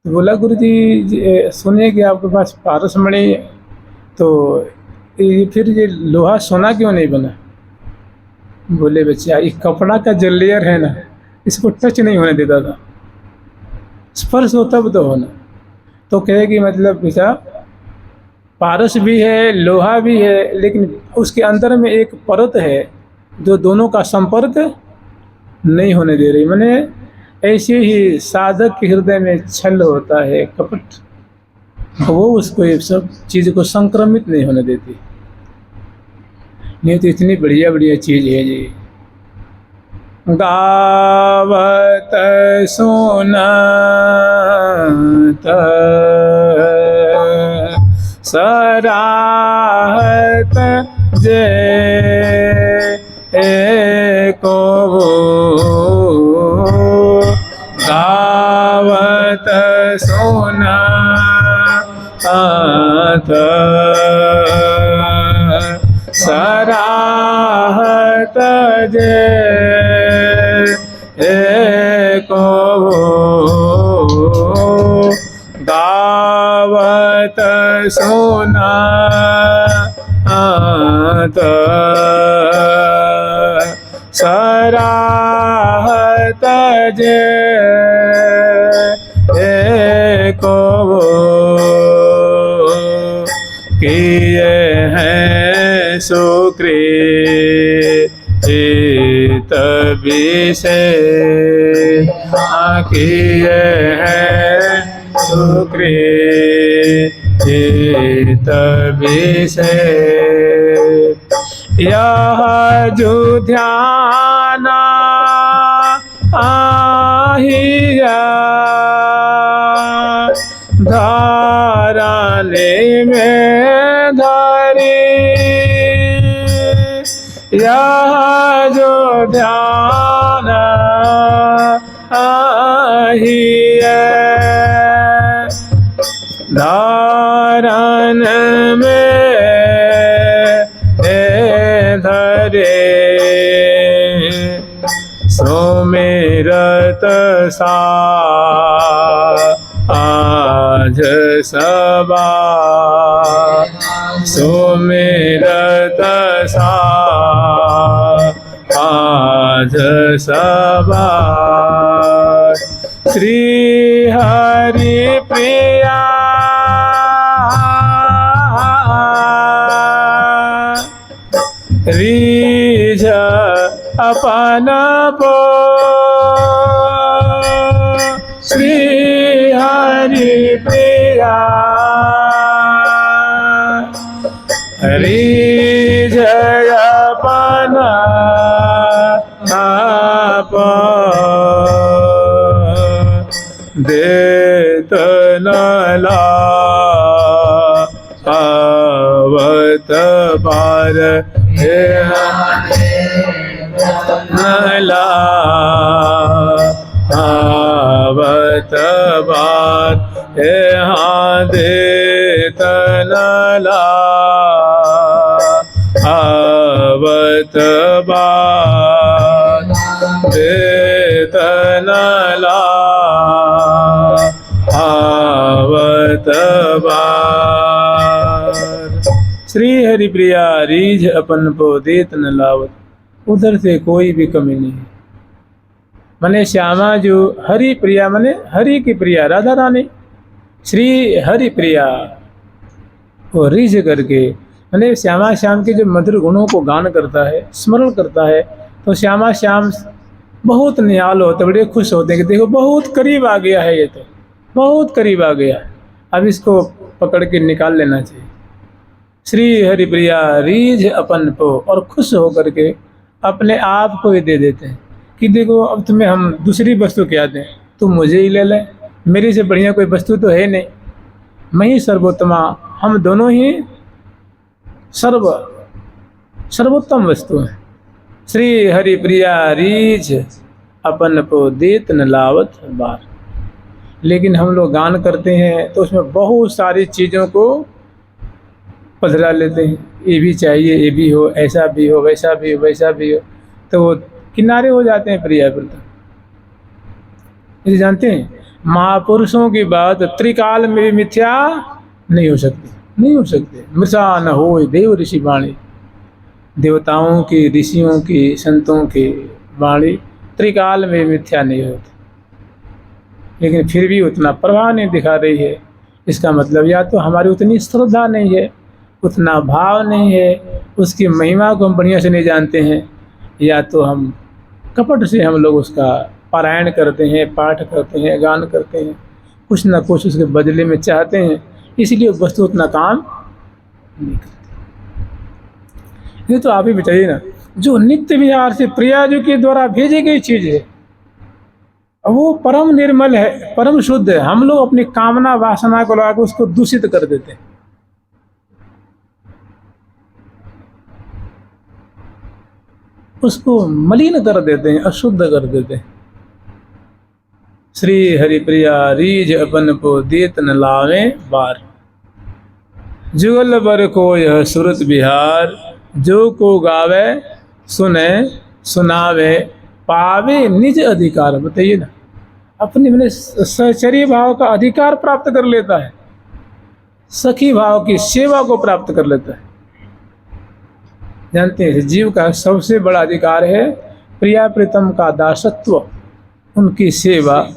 तो बोला गुरु जी सुनिए कि आपके पास पारस मणि है, तो फिर ये लोहा सोना क्यों नहीं बना? बोले बच्चा, ये कपड़ा का जो लेयर है ना, इसको टच नहीं होने देता था, स्पर्श हो तब तो होना। तो कहे कि मतलब बेटा, पारस भी है, लोहा भी है, लेकिन उसके अंदर में एक परत है जो दोनों का संपर्क नहीं होने दे रही। मैंने ऐसे ही साधक के हृदय में छल होता है, कपट, वो उसको ये सब चीज़ को संक्रमित नहीं होने देती। नहीं तो इतनी बढ़िया बढ़िया चीज़ है जी। गावत सुनत सराहत जे को गावत सुनत सराहत जे को गावत सुनत सराहत जे को किए हैं सुकृत विशेष किए हैं सुकृत विशेष। यह जो ध्यान आहिया धारने में धरी, यह जो ध्यान आहिया धारण में धरे, सुमिरत सा आज सबा, सुमिरत सा आज सबा। श्री हरि प्रिया रीझ अपन पो, श्री हरि प्रिया रीझ अपन पो, देत नला आवत बार नला आवत बार यहाँ देत नला आवत बार देत नला आवत बार। श्री हरि प्रिया रीझ अपन को देत न लावत, उधर से कोई भी कमी नहीं। मने श्यामा जो हरि प्रिया मने हरि की प्रिया राधा रानी, श्री हरि प्रिया वो रीझ करके मने श्यामा श्याम के जो मधुर गुणों को गान करता है, स्मरण करता है, तो श्यामा श्याम बहुत निहाल होते, बड़े खुश होते हैं कि देखो बहुत करीब आ गया है, ये तो बहुत करीब आ गया, अब इसको पकड़ के निकाल लेना चाहिए। श्री हरि प्रिया रीझ अपन को, और खुश होकर के अपने आप को ही दे देते हैं कि देखो अब तुम्हें हम दूसरी वस्तु क्या दें, तुम मुझे ही ले लें, मेरी से बढ़िया कोई वस्तु तो है नहीं, मैं ही सर्वोत्तमा, हम दोनों ही सर्वोत्तम वस्तु हैं। श्री हरि प्रिया रीझ अपन को देत न लावत बार। लेकिन हम लोग गान करते हैं तो उसमें बहुत सारी चीज़ों को पधरा लेते हैं, ये भी चाहिए, ये भी हो, ऐसा भी हो, वैसा भी हो, वैसा भी हो, तो वो किनारे हो जाते हैं प्रिया प्रति। ये जानते हैं महापुरुषों की बात त्रिकाल में भी मिथ्या नहीं हो सकती, नहीं हो सकती। मृषा न हो देव ऋषि वाणी, देवताओं की, ऋषियों की, संतों की वाणी त्रिकाल में मिथ्या नहीं होती, लेकिन फिर भी उतना प्रभाव नहीं दिखा रही है। इसका मतलब या तो हमारी उतनी श्रद्धा नहीं है, उतना भाव नहीं है, उसकी महिमा को हम बढ़िया से नहीं जानते हैं, या तो हम कपट से हम लोग उसका पारायण करते हैं, पाठ करते हैं, गान करते हैं, कुछ ना कुछ उसके बदले में चाहते हैं, इसलिए वस्तु उतना काम नहीं करती। ये तो आप ही बताइए ना, जो नित्य विहार से प्रिया जी के द्वारा भेजी गई चीज़ है वो परम निर्मल है, परम शुद्ध है, हम लोग अपनी कामना वासना को लगा उसको दूषित कर देते हैं। उसको मलिन कर देते हैं, अशुद्ध कर देते हैं। श्री हरि प्रिया रीझ अपन को देत न लावे बार, जुगल बर को यह सुरत बिहार, जो को गावे सुने सुनावे पावे निज अधिकार। बताइए ना, अपने मैंने सहचर्य भाव का अधिकार प्राप्त कर लेता है, सखी भाव की सेवा को प्राप्त कर लेता है। जानते हैं जीव का सबसे बड़ा अधिकार है प्रिया प्रीतम का दासत्व, उनकी सेवा,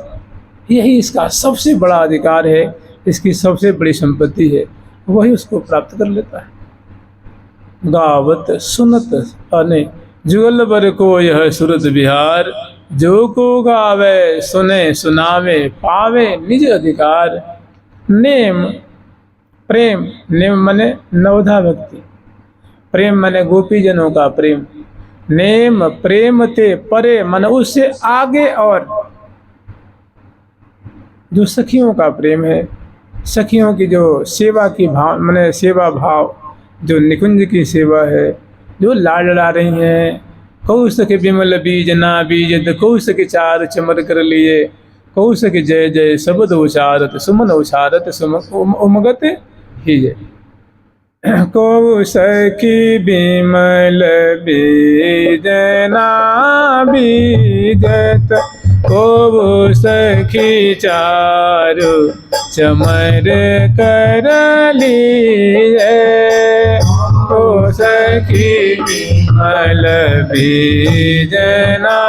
यही इसका सबसे बड़ा अधिकार है, इसकी सबसे बड़ी संपत्ति है, वही उसको प्राप्त कर लेता है। गावत सुनत अने जुगल बर को यह सुरत बिहार, जो को गावे सुने सुनावे पावे निज अधिकार। नेम प्रेम, नेम मने नवधा भक्ति, प्रेम मने गोपीजनों का प्रेम। नेम प्रेम ते परे मन उससे आगे, और जो सखियों का प्रेम है, सखियों की जो सेवा की भाव मने सेवा भाव, जो निकुंज की सेवा है, जो लाड लड़ा रही हैं। कौश के बिमल बीज ना बीजत, कौश के चार चमर कर लिए, कौश के जय जय शब्द उचारत, सुमन उचारत उमगत ही जय। कौश की बिमल बीज ना बीजत, को सखी चारु चमर कर लिए, को सखी बिमल बीज ना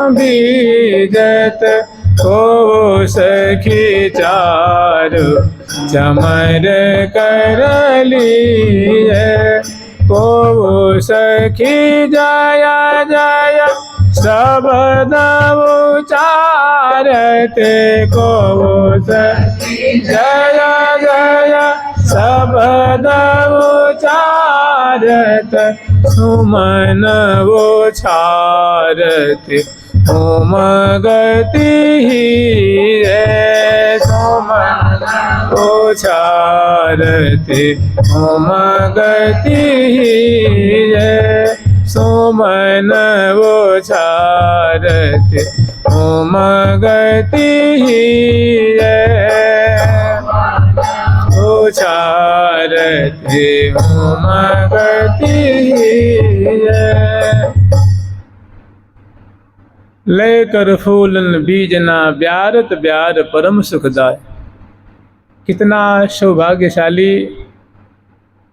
बीजत, को सखी चारु चमर कर लिए, को सखी जया जया शब्द उचारते, को सखी जया जया शब्द उचारत, सुमन उचारते उमगति ही रे, सुमन उचारते उमगति ही रे, सुमन उचारते उमगति ही रे, उचारते उमगति ही रे। लेकर फूलन बीजना ब्यारत ब्यार परम सुखदाय। कितना सौभाग्यशाली,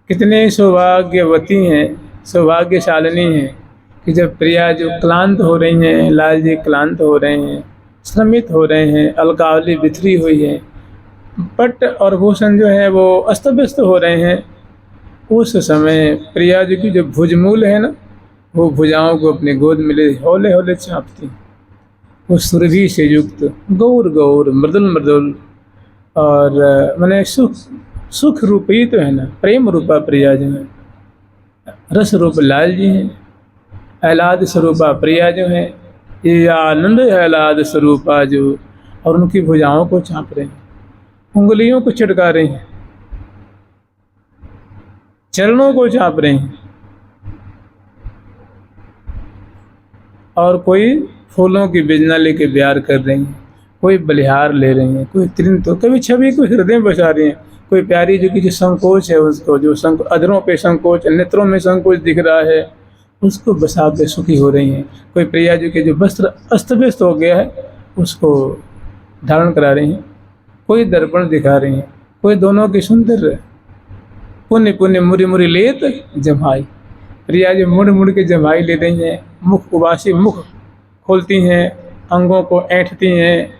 कितने सौभाग्यवती हैं, सौभाग्यशालिनी हैं कि जब प्रिया जो क्लांत हो रही हैं, लाल जी क्लांत हो रहे हैं, श्रमित हो रहे हैं, अलकावली बिथरी हुई है, पट और भूषण जो है वो अस्त व्यस्त हो रहे हैं, उस समय प्रिया जी की जो भुजमूल है ना, वो भुजाओं को अपनी गोद में ले हौले हौले चाँपती, वो सुरभि से युक्त गौर गौर मृदुल मृदुल, और मैंने सुख रूप ही तो है ना, प्रेम रूपा प्रिया जो है, रस रूप लाल जी हैं, आह्लाद स्वरूपा प्रिया जो है, ये आनंद आह्लाद स्वरूपा जो, और उनकी भुजाओं को चाँप रहे हैं, उंगलियों को चिढ़का रही हैं, चरणों को चाँप रही हैं, और कोई फूलों की बिजना लेके ब्यार कर रही हैं, कोई बलिहार ले रही हैं, कोई त्रिंत, कभी छवि को हृदय में बसा रही हैं, कोई प्यारी जो की जो संकोच है उसको, जो अधरों पे संकोच, नेत्रों में संकोच दिख रहा है, उसको बसा के सुखी हो रही हैं। कोई प्रिया जी के जो वस्त्र अस्त व्यस्त हो गया है उसको धारण करा रही हैं, कोई दर्पण दिखा रही हैं, कोई दोनों की सुंदर पुण्य पुण्य मुरी मुरी लेत जमाई। प्रिया जी मुड़ मुड़ के जमाई ले रही हैं, मुख उबासी मुख खोलती हैं, अंगों को ऐंठती हैं,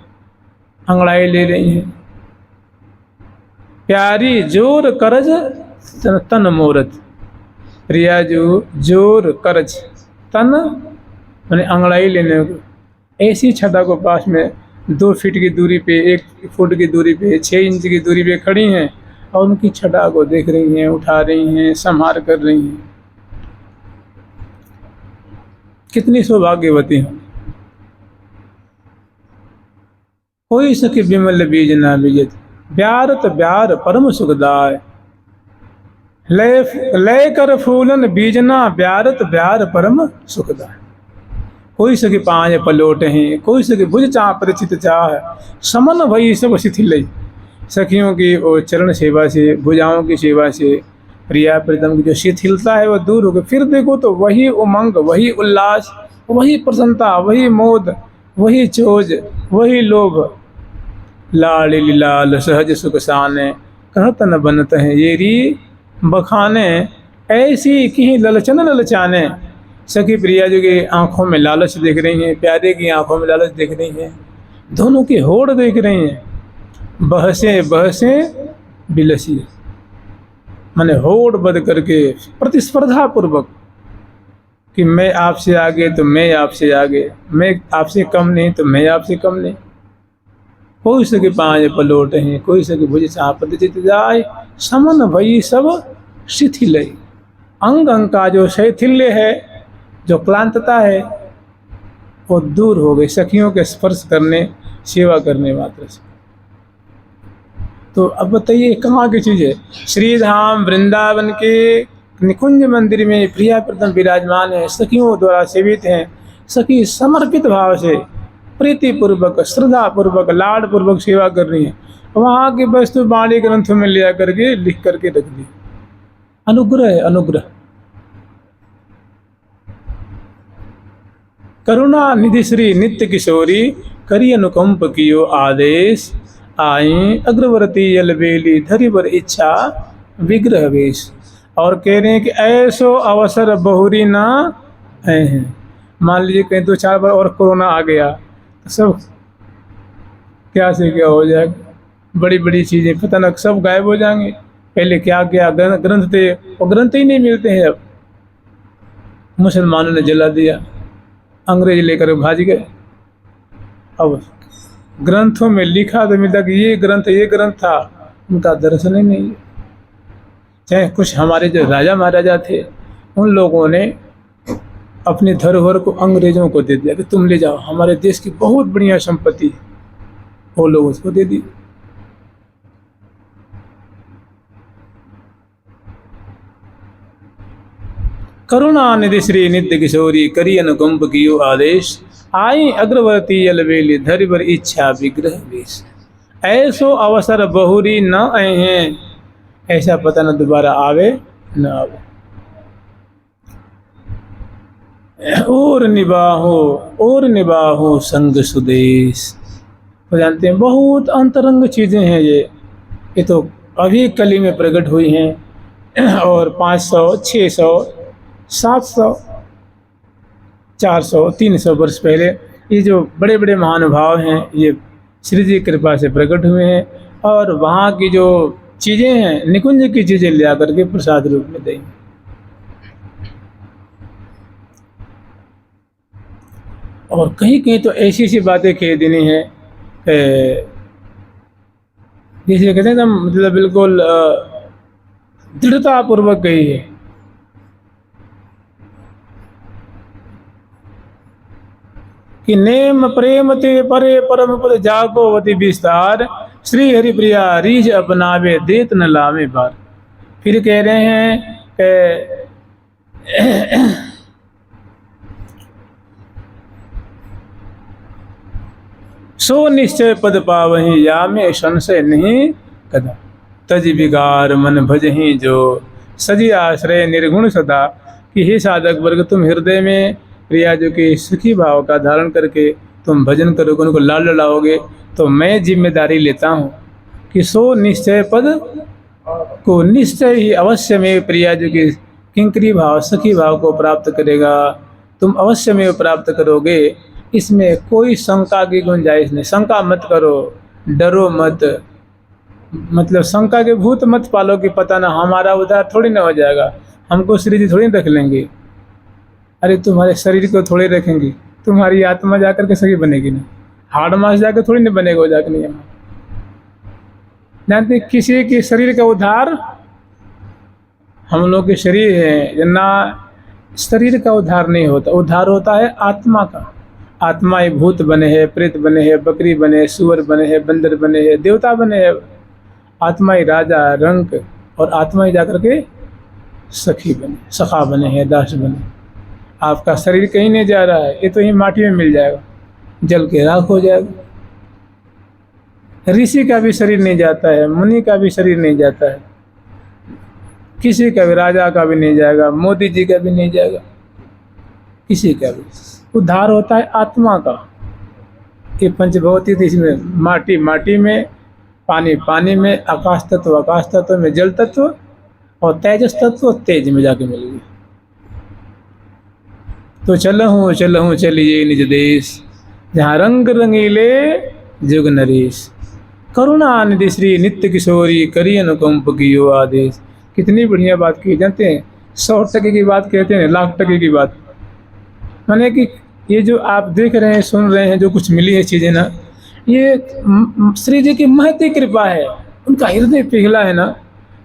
अंगड़ाई ले रही हैं। प्यारी जोर करज तन मोरत, प्रिया जो जोर करज तन मैंने अंगड़ाई लेने को, ऐसी छटा को पास में 2 फीट की दूरी पे, 1 फुट की दूरी पे, 6 इंच की दूरी पे खड़ी हैं, और उनकी छटा को देख रही हैं, उठा रही हैं, संहार कर रही हैं। कितनी सौभाग्यवती हैं। कोई सखी बिमल बीज ना बीजत, ब्यारत ब्यार परम सुखदाय। लय कर फूलन बीजना ब्यारत ब्यार परम सुखदाय। कोई सखी पाँच पलोट हैं, कोई सखी भुज चाह परिचित चाह, समन भई सब शिथिल। सखियों की और चरण सेवा से, भुजाओं की सेवा से प्रिया प्रीतम की जो शिथिलता है वह दूर हो गई। फिर देखो तो वही उमंग, वही उल्लास, वही प्रसन्नता, वही मोद, वही चोज, वही लोभ। लाल लाल सहज सुख साने, कहत न बनत है येरी बखाने, ऐसी की ललचन ललचाने। सखी प्रिया जी की आंखों में लालच देख रही हैं, प्यारे की आंखों में लालच देख रही हैं, दोनों की होड़ देख रही हैं। बहसे बहसे बिलसी, मैंने होड़ बद करके प्रतिस्पर्धा पूर्वक कि मैं आपसे आगे तो मैं आपसे आगे, मैं आपसे कम नहीं तो मैं आपसे कम नहीं। कोई सके पाँच पलोट हैं, कोई सके भुज चापत चित जाय, समन भई सब शिथिल। अंग अंग का जो शैथिल्य है, जो क्लांतता है, वो दूर हो गई सखियों के स्पर्श करने, सेवा करने मात्र से। तो अब बताइए कहाँ की चीज़ है? श्रीधाम वृंदावन के निकुंज मंदिर में प्रिया प्रथम विराजमान है, सखियों द्वारा सेवित हैं। सखी समर्पित भाव से प्रीति पूर्वक, श्रद्धा पूर्वक, लाड पूर्वक सेवा कर रही है। वहाँ की वस्तु बाणी ग्रंथों में लिया करके लिख करके रख दी। अनुग्रह है, अनुग्रह। करुणा निधि श्री नित्य किशोरी, करी अनुकंप कियो आदेश, आई अग्रवर्ती यलबेली धरि बर इच्छा विग्रह वेश। और कह रहे हैं कि ऐसो अवसर बहुरी ना आए हैं। मान लीजिए कहीं 2-4 बार और कोरोना आ गया तो सब क्या से क्या हो जाएगा, बड़ी बड़ी चीज़ें पता न सब गायब हो जाएंगे। पहले क्या क्या ग्रंथ थे, वो ग्रंथ ही नहीं मिलते हैं। अब मुसलमानों ने जला दिया, अंग्रेज लेकर भाज गए। अब ग्रंथों में लिखा तो मिलता कि ये ग्रंथ था, उनका दर्शन ही नहीं है। चाहे कुछ हमारे जो राजा महाराजा थे, उन लोगों ने अपने धरोहर को अंग्रेजों को दे दिया कि तुम ले जाओ, हमारे देश की बहुत बढ़िया संपत्ति, वो लोग उसको दे दी। करुणा निधि श्री नित्य किशोरी, करी अनुकंप कियो आदेश, आई अग्रवर्ती यलबेली धरि बर इच्छा विग्रह वेश। ऐसो अवसर बहुरी न आए हैं, ऐसा पता न दोबारा आवे न आवे। और निबाहो संग सुदेश। तो जानते हैं बहुत अंतरंग चीज़ें हैं ये तो अभी कली में प्रकट हुई हैं। और 500, 600, 700, 400, 300 वर्ष पहले ये जो बड़े बड़े महानुभाव हैं, ये श्री जी की कृपा से प्रकट हुए हैं। और वहाँ की जो चीज़ें हैं, निकुंज की चीज़ें ले आकर के प्रसाद रूप में दें। और कहीं कहीं तो ऐसी ऐसी बातें कह देनी है जैसे कहते हैं ना, मतलब बिल्कुल दृढ़ता पूर्वक कही है कि नेम प्रेम ते परे परम पद जागोवती विस्तार, श्री हरि प्रिया रीझ अपनावे देत न लावे बार। फिर कह रहे हैं सो निश्चय पद पावही, या में संशय नहीं कदा, तज विकार मन भजही जो, सजी आश्रय निर्गुण सदा। कि हे साधक वर्ग, तुम हृदय में प्रिया जो कि सुखी भाव का धारण करके तुम भजन करोगे, उनको लाल लाओगे, तो मैं जिम्मेदारी लेता हूँ कि सो निश्चय पद को निश्चय ही अवश्य में प्रिया जो कि किंकरी भाव, सखी भाव को प्राप्त करेगा। तुम अवश्य में प्राप्त करोगे, इसमें कोई शंका की गुंजाइश नहीं। शंका मत करो, डरो मत, मतलब शंका के भूत मत पालो कि पता ना हमारा उद्धार थोड़ी ना हो जाएगा, हमको श्री जी थोड़ी रख लेंगे। अरे तुम्हारे शरीर को थोड़े रखेंगे, तुम्हारी आत्मा जाकर के सही बनेगी नहीं, हाड़ मास जाकर थोड़ी ना बनेगा वो जाकर। नहीं जानते किसी के शरीर का उद्धार, हम लोग के शरीर है ना, शरीर का उद्धार नहीं होता, उद्धार होता है आत्मा का। आत्मा ही भूत बने हैं, प्रेत बने हैं, बकरी बने हैं, सुअर बने हैं, बंदर बने हैं, देवता बने हैं। आत्मा ही राजा, रंक, और आत्मा ही जाकर के सखी बने, सखा बने हैं, दास बने। आपका शरीर कहीं नहीं जा रहा है, ये तो ही माटी में मिल जाएगा, जल के राख हो जाएगा। ऋषि का भी शरीर नहीं जाता है, मुनि का भी शरीर नहीं जाता है, किसी का भी, राजा का भी नहीं जाएगा, मोदी जी का भी नहीं जाएगा, किसी का भी। उद्धार होता है आत्मा का। ये पंचभौतिक थी, इसमें माटी माटी में, पानी पानी में, आकाश तत्व आकाश तत्व में, जल तत्व, और तेजस तत्व तेज में जाके मिल गई। तो चलहूँ चलिए निज देश, जहाँ रंग रंगीले जुग नरेश। करुणा निधि श्री नित्य किशोरी, करी अनुकंप कियो आदेश। कितनी बढ़िया बात की, जानते हैं 100% की बात कहते हैं, लाख टके की बात। माने कि ये जो आप देख रहे हैं, सुन रहे हैं, जो कुछ मिली है चीज़ें ना, ये श्री जी की महती कृपा है, उनका हृदय पिघला है ना।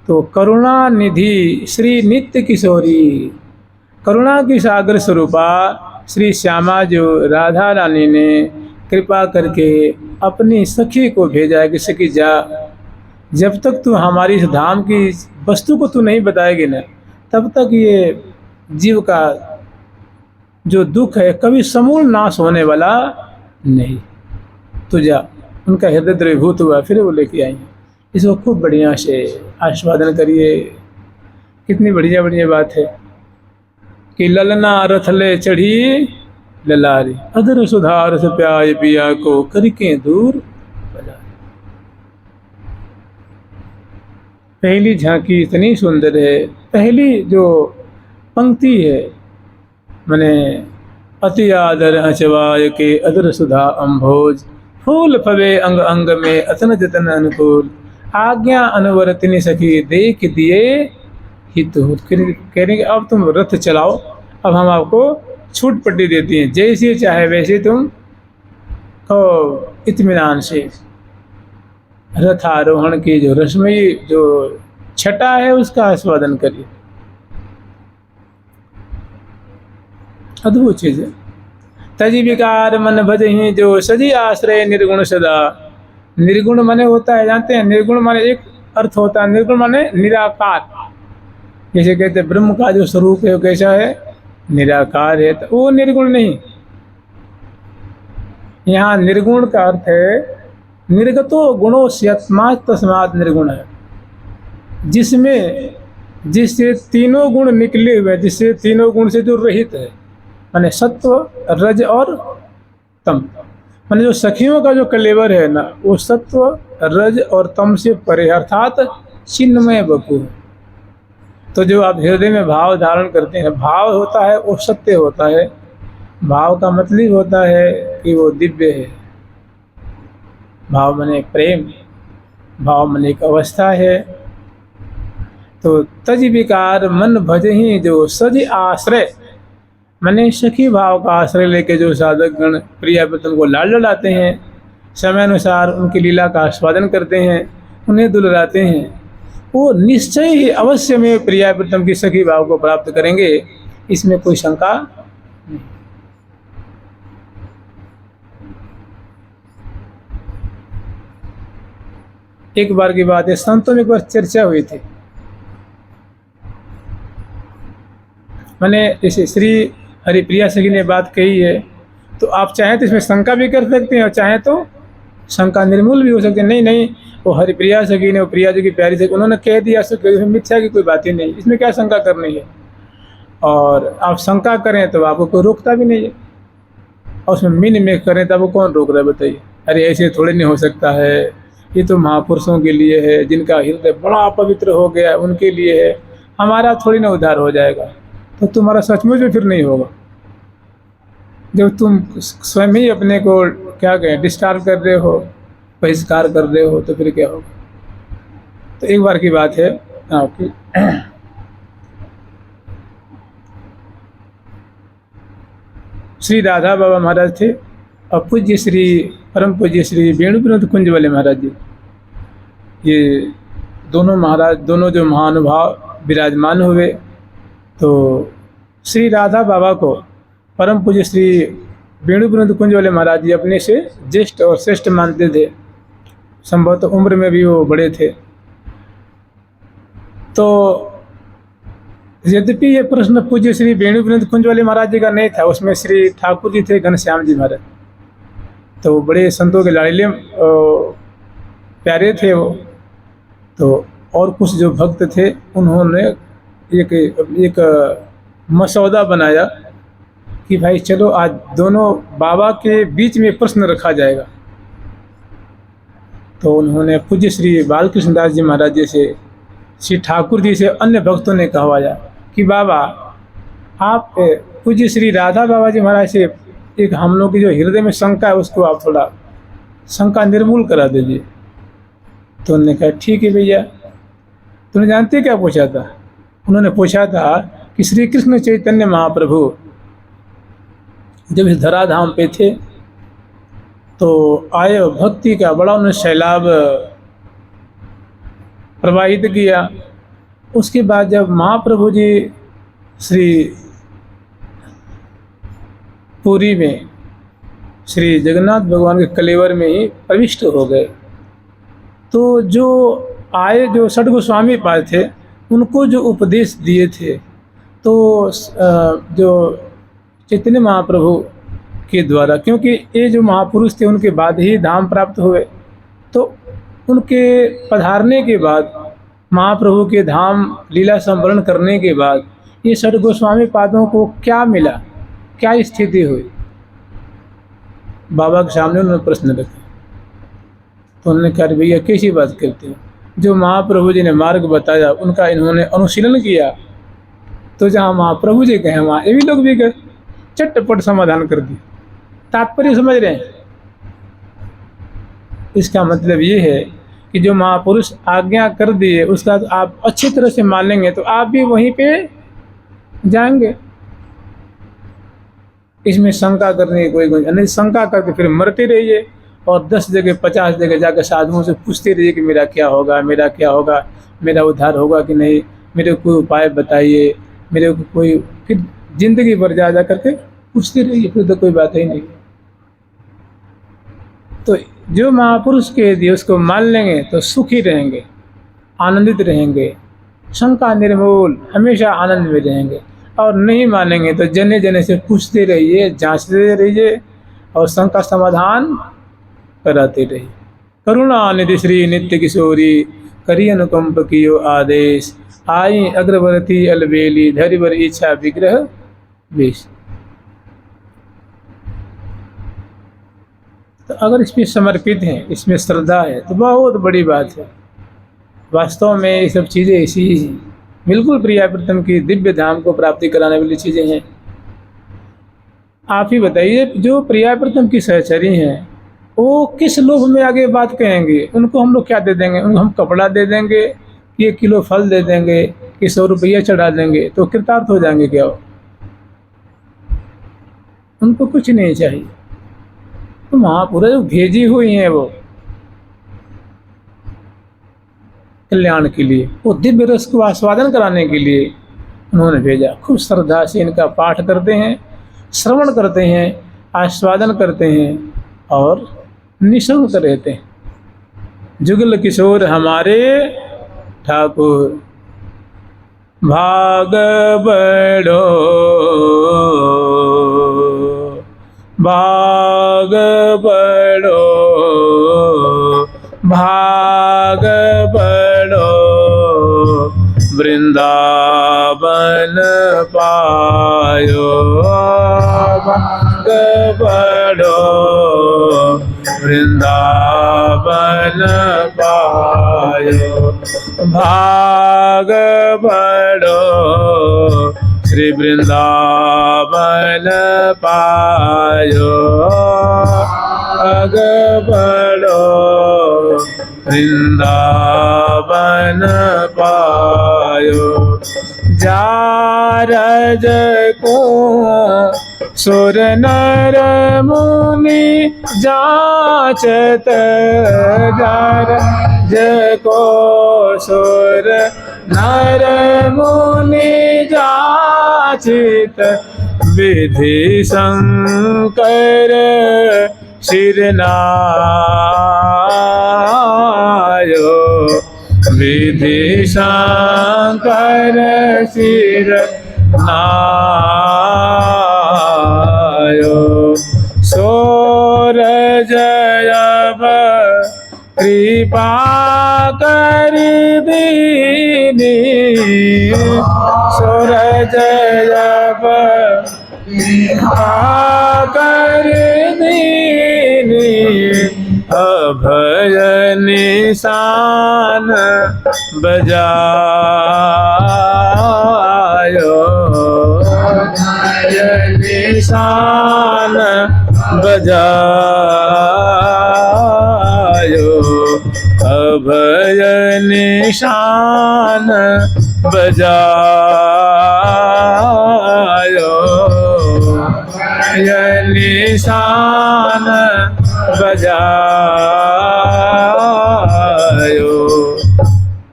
तो करुणा निधि श्री नित्य किशोरी, करुणा की सागर स्वरूपा श्री श्यामा जो राधा रानी ने कृपा करके अपनी सखी को भेजा है कि सखी जा, जब तक तू हमारी इस धाम की वस्तु को तू नहीं बताएगी ना, तब तक ये जीव का जो दुख है कभी समूल नाश होने वाला नहीं। तो जा, उनका हृदय द्रवीभूत हुआ, फिर वो लेके आई। इसको खूब बढ़िया से आस्वादन करिए। कितनी बढ़िया बढ़िया बात है कि ललना रथ ले चढ़ी ललारी, अधर सुधार से प्याय पिया को करके दूर बलारी। पहली झांकी इतनी सुंदर है, पहली जो पंक्ति है, मने अति आदर अचवाय के अदर सुधा अम्भोज, फूल फवे अंग अंग में अतन जतन अनुकूल, आज्ञा अनुवर्तिनी सखी देख दिए हित। कह रहे कि अब तुम रथ चलाओ, अब हम आपको छूट पट्टी देती हैं, जैसे चाहे वैसे तुम इत्मीनान से रथारोहण की जो रस्मई जो छटा है उसका आस्वादन करिए। अद्भुत चीज है। तजी विकार मन भजहि जो सजी आश्रय निर्गुण सदा। निर्गुण माने होता है, जानते हैं, निर्गुण माने एक अर्थ होता है, निर्गुण माने निराकार। जैसे कहते हैं ब्रह्म का जो स्वरूप है वो कैसा है, निराकार है, तो वो निर्गुण नहीं। यहाँ निर्गुण का अर्थ है निर्गतो गुणों स्यात्मात् तस्मात् निर्गुण है, जिसमें जिससे तीनों गुण निकले हुए, जिससे तीनों गुण से जो रहित है, माने सत्व रज और तम। माने जो सखियों का जो कलेवर है ना, वो सत्व रज और तम से परे, अर्थात चिन्मय वपु है। तो जो आप हृदय में भाव धारण करते हैं, भाव होता है वो सत्य होता है। भाव का मतलब होता है कि वो दिव्य है। भाव माने प्रेम, भाव माने एक अवस्था है। तो तज विकार मन भजहि जो सज आश्रय, माने सखी भाव का आश्रय लेके जो साधक गण प्रिया प्रीतम को लाड लड़ाते हैं, समय अनुसार उनकी लीला का आस्वादन करते हैं, उन्हें दुलराते हैं, वो निश्चय ही अवश्य में प्रिया प्रीतम की सखी भाव को प्राप्त करेंगे, इसमें कोई शंका नहीं। एक बार की बात है, संतों में एक बार चर्चा हुई थी। मैंने जैसे श्री हरिप्रिया सखी ने बात कही है, तो आप चाहें तो इसमें शंका भी कर सकते हैं और चाहें तो शंका निर्मूल भी हो सकती है। नहीं नहीं, वो हरिप्रिया सखी ने, वो प्रिया जी की प्यारी सखी, उन्होंने कह दिया, इसमें मिथ्या की कोई बात ही नहीं, इसमें क्या शंका करनी है। और आप शंका करें तो आपको कोई रोकता भी नहीं है, और उसमें मिन में करें तो आपको कौन रोक रहा है बताइए। अरे ऐसे थोड़े नहीं हो सकता है, ये तो महापुरुषों के लिए है, जिनका हृदय बड़ा पवित्र हो गया, उनके लिए है, हमारा थोड़ी ना उद्धार हो जाएगा। तो तुम्हारा सचमुच में फिर नहीं होगा। जब तुम स्वयं ही अपने को क्या कहें डिस्टर्ब कर रहे हो, बहिष्कार कर रहे हो, तो फिर क्या होगा। तो एक बार की बात है आपकी, श्री राधा बाबा महाराज थे और पूज्य श्री परम पूज्य श्री वेणुनाथ कुंज वाले महाराज जी, ये दोनों महाराज, दोनों जो महानुभाव विराजमान हुए। तो श्री राधा बाबा को परम पूज्य श्री वेणुनाथ कुंज वाले महाराज जी अपने से ज्येष्ठ और श्रेष्ठ मानते थे, संभवतः उम्र में भी वो बड़े थे। तो यद्यपि ये प्रश्न पूज्य श्री वेणुनाथ कुंज वाले महाराज जी का नहीं था, उसमें श्री ठाकुर जी थे, घनश्याम जी महाराज, तो बड़े संतों के लाड़िले प्यारे थे वो। तो और कुछ जो भक्त थे उन्होंने एक मसौदा बनाया कि भाई चलो आज दोनों बाबा के बीच में प्रश्न रखा जाएगा। तो उन्होंने पूज्य श्री बालकृष्ण दास जी महाराज जी से, श्री ठाकुर जी से, अन्य भक्तों ने कहवाया कि बाबा आप पूज्य श्री राधा बाबा जी महाराज से एक हम लोग की जो हृदय में शंका है उसको आप थोड़ा शंका निर्मूल करा दीजिए। तो उन्होंने कहा ठीक है भैया। तो उन्हें जानते क्या पूछा था? उन्होंने पूछा था कि श्री कृष्ण चैतन्य महाप्रभु जब इस धराधाम पे थे तो आए भक्ति का बड़ा उन्होंने सैलाब प्रवाहित किया। उसके बाद जब महाप्रभु जी श्री पुरी में श्री जगन्नाथ भगवान के कलेवर में ही प्रविष्ट हो गए, तो जो आए जो षड गोस्वामी पाद थे उनको जो उपदेश दिए थे, तो जो चैतन्य महाप्रभु के द्वारा, क्योंकि ये जो महापुरुष थे उनके बाद ही धाम प्राप्त हुए, तो उनके पधारने के बाद महाप्रभु के धाम लीला संवरण करने के बाद ये षड गोस्वामी पादों को क्या मिला, क्या स्थिति हुई, बाबा के सामने उन्होंने प्रश्न रखे। तो उन्होंने कहा भैया कैसी बात करते हो, जो महाप्रभु जी ने मार्ग बताया उनका इन्होंने अनुशीलन किया, तो जहाँ महाप्रभु जी गए वहाँ ये भी लोग भी गए, चटपट समाधान कर दिया। तात्पर्य समझ रहे हैं? इसका मतलब ये है कि जो महापुरुष आज्ञा कर दिए उसका तो आप अच्छी तरह से मान लेंगे तो आप भी वहीं पे जाएंगे। इसमें शंका करने की कोई गुंजाइश नहीं। शंका करके फिर मरते रहिए और 10 जगह 50 जगह जाकर साधुओं से पूछते रहिए कि मेरा क्या होगा, मेरा क्या होगा, मेरा उद्धार होगा कि नहीं, मेरे को कोई उपाय बताइए, मेरे को कोई, फिर जिंदगी भर जा करके पूछते रहिए, फिर तो कोई बात ही नहीं। तो जो महापुरुष कह दिए उसको मान लेंगे तो सुखी रहेंगे, आनंदित रहेंगे, शंका निर्मूल, हमेशा आनंद में रहेंगे। और नहीं मानेंगे तो जने जने से पूछते रहिए, जांचते रहिए और शंका समाधान कराते रहिए। करुणा निधि श्री नित्य किशोरी करी अनुकंप कियो आदेश, आई अग्रवर्ती अलबेली धरिवर इच्छा विग्रह वेश। तो अगर इसमें समर्पित हैं, इसमें श्रद्धा है तो बहुत बड़ी बात है। वास्तव में ये सब चीज़ें ऐसी ही हैं, बिल्कुल प्रिया प्रीतम की दिव्य धाम को प्राप्ति कराने वाली चीज़ें हैं। आप ही बताइए, जो प्रिया प्रीतम की सहचरी हैं वो किस लोभ में आगे बात कहेंगे? उनको हम लोग क्या दे देंगे? उनको हम कपड़ा दे देंगे कि 1 किलो फल दे देंगे कि 100 रुपया चढ़ा देंगे तो कृतार्थ हो जाएंगे क्या? उनको कुछ नहीं चाहिए। तो महापुरुष भेजी हुई हैं वो कल्याण के लिए, वो दिव्य रस को आस्वादन कराने के लिए उन्होंने भेजा। खूब श्रद्धा से इनका पाठ करते हैं, श्रवण करते हैं, आस्वादन करते हैं और निःशंक रहते हैं। जुगल किशोर हमारे ठाकुर, भाग बड़ो भाग बड़ो भाग बड़ो, वृंदावन पायो भाग बड़ो, वृंदावन पायो भाग बड़ो, श्री वृंदावन पायो भाग बड़ो, वृंदावन पायो। जारज को सुर नर मुनि जाचत, जारज को सुर नर मुनि जाचित, विधि शंकर शिरनायो, विधि शंकर शिरनायो। सूरज अब कृपा कर दीनी, सूरज अब कृपा कर दीनी, अभय निशान बजायो, अभय निशान बजायो, अभय निशान बजायो, अभय निशान बजायो।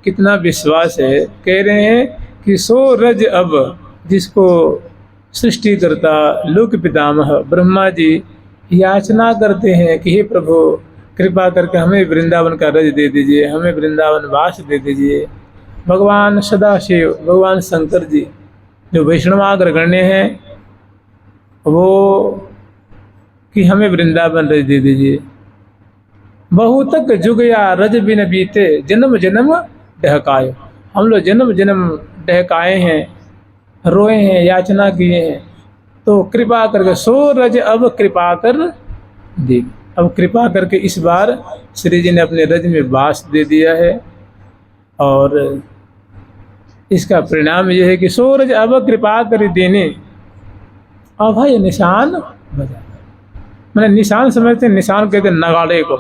कितना विश्वास है। कह रहे हैं कि सो रज अब, जिसको सृष्टि करता लोक पितामह ब्रह्मा जी याचना करते हैं कि हे प्रभु कृपा करके हमें वृंदावन का रज दे दीजिए, हमें वृंदावन वास दे दीजिए। भगवान सदाशिव, भगवान शंकर जी जो वैष्णवाग्रगण्य हैं, वो कि हमें वृंदावन रज दे दीजिए। बहुतक जुग या रज बिन बीते, जन्म जन्म डहकाए। हम लोग जन्म जन्म डहकाए हैं, रोए हैं, याचना किए हैं, तो कृपा करके सो रज अब कृपा कर दे। अब कृपा करके इस बार श्री जी ने अपने रज में वास दे दिया है। और इसका परिणाम यह है कि सो रज अब कृपा कर देने, अभय निशान बजा। मैंने निशान समझते हैं, निशान कहते हैं नगाड़े को,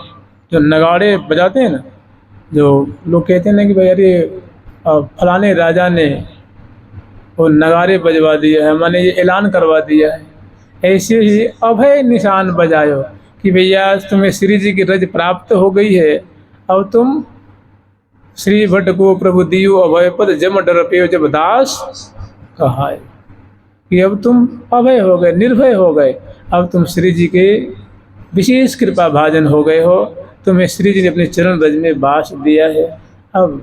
जो नगाड़े बजाते हैं ना, जो लोग कहते हैं ना कि भाई अरे फलाने राजा ने वो नगाड़े बजवा दिया है, मैंने ये ऐलान करवा दिया है। ऐसे ही अभय निशान बजायो कि भैया तुम्हें श्री जी की रज प्राप्त हो गई है, अब तुम श्री भट्ट को प्रभु दियो अभय पद जम डर पे जब दास कहाय, कि अब तुम अभय हो गए, निर्भय हो गए, अब तुम श्री जी के विशेष कृपा भाजन हो गए हो, तुम्हें श्री जी ने अपने चरण रज में वास दिया है। अब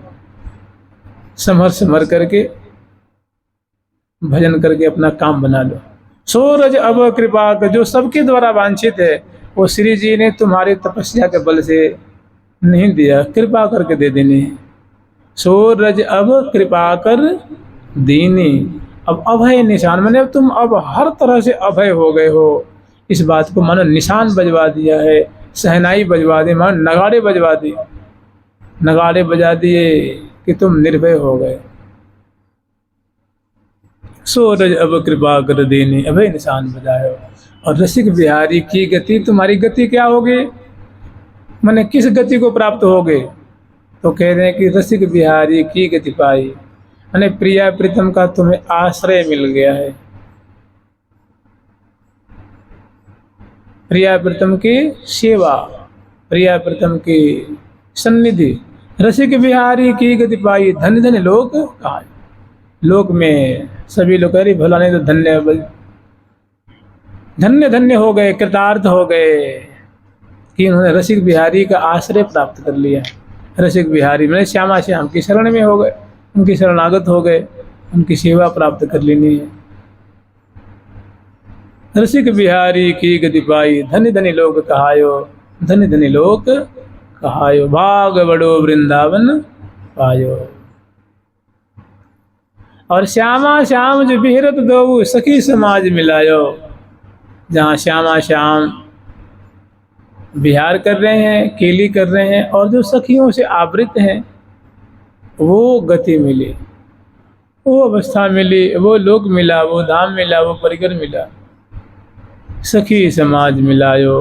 समर समर करके भजन करके अपना काम बना लो। सो रज अब कृपा कर, जो सबके द्वारा वांछित है वो श्री जी ने तुम्हारी तपस्या के बल से नहीं दिया, कृपा करके दे देने। सो रज अब कृपा कर दीनी, अब अभय निशान, माने अब तुम अब हर तरह से अभय हो गए हो। इस बात को मानो निशान बजवा दिया है, सहनाई बजवा दी, मानो नगाड़े बजवा दिए, नगाड़े बजा दिए कि तुम निर्भय हो गए। सो रज अब कृपा कर देने, अभय निशान बजायो। और रसिक बिहारी की गति, तुम्हारी गति क्या होगी, माने किस गति को प्राप्त होगे, तो कह रहे हैं कि रसिक बिहारी की गति पाई, माने प्रिया प्रीतम का तुम्हें आश्रय मिल गया है। प्रिया प्रीतम की सेवा, प्रिया प्रीतम की सन्निधि, रसिक बिहारी की गति पाई, धन्य धन्य लोक कहा। लोक में सभी लोग अरे भला नहीं तो धन्य धन्य धन्य हो गए, कृतार्थ हो गए कि उन्होंने रसिक बिहारी का आश्रय प्राप्त कर लिया। रसिक बिहारी मैंने श्यामा श्याम की शरण में हो गए, उनकी शरणागत हो गए, उनकी सेवा प्राप्त कर लेनी है। रसिक बिहारी की गति पाई, धन्य धन्य लोक कहायो, धन्य धन्य लोक कहायो, भाग बड़ो वृंदावन पायो। और श्यामा श्याम जो बिहरत दो सखी समाज मिलायो, जहाँ श्यामा श्याम विहार कर रहे हैं, केली कर रहे हैं, और जो सखियों से आवृत हैं, वो गति मिली, वो अवस्था मिली, वो लोक मिला, वो धाम मिला, वो परिकर मिला। सखी समाज मिलायो,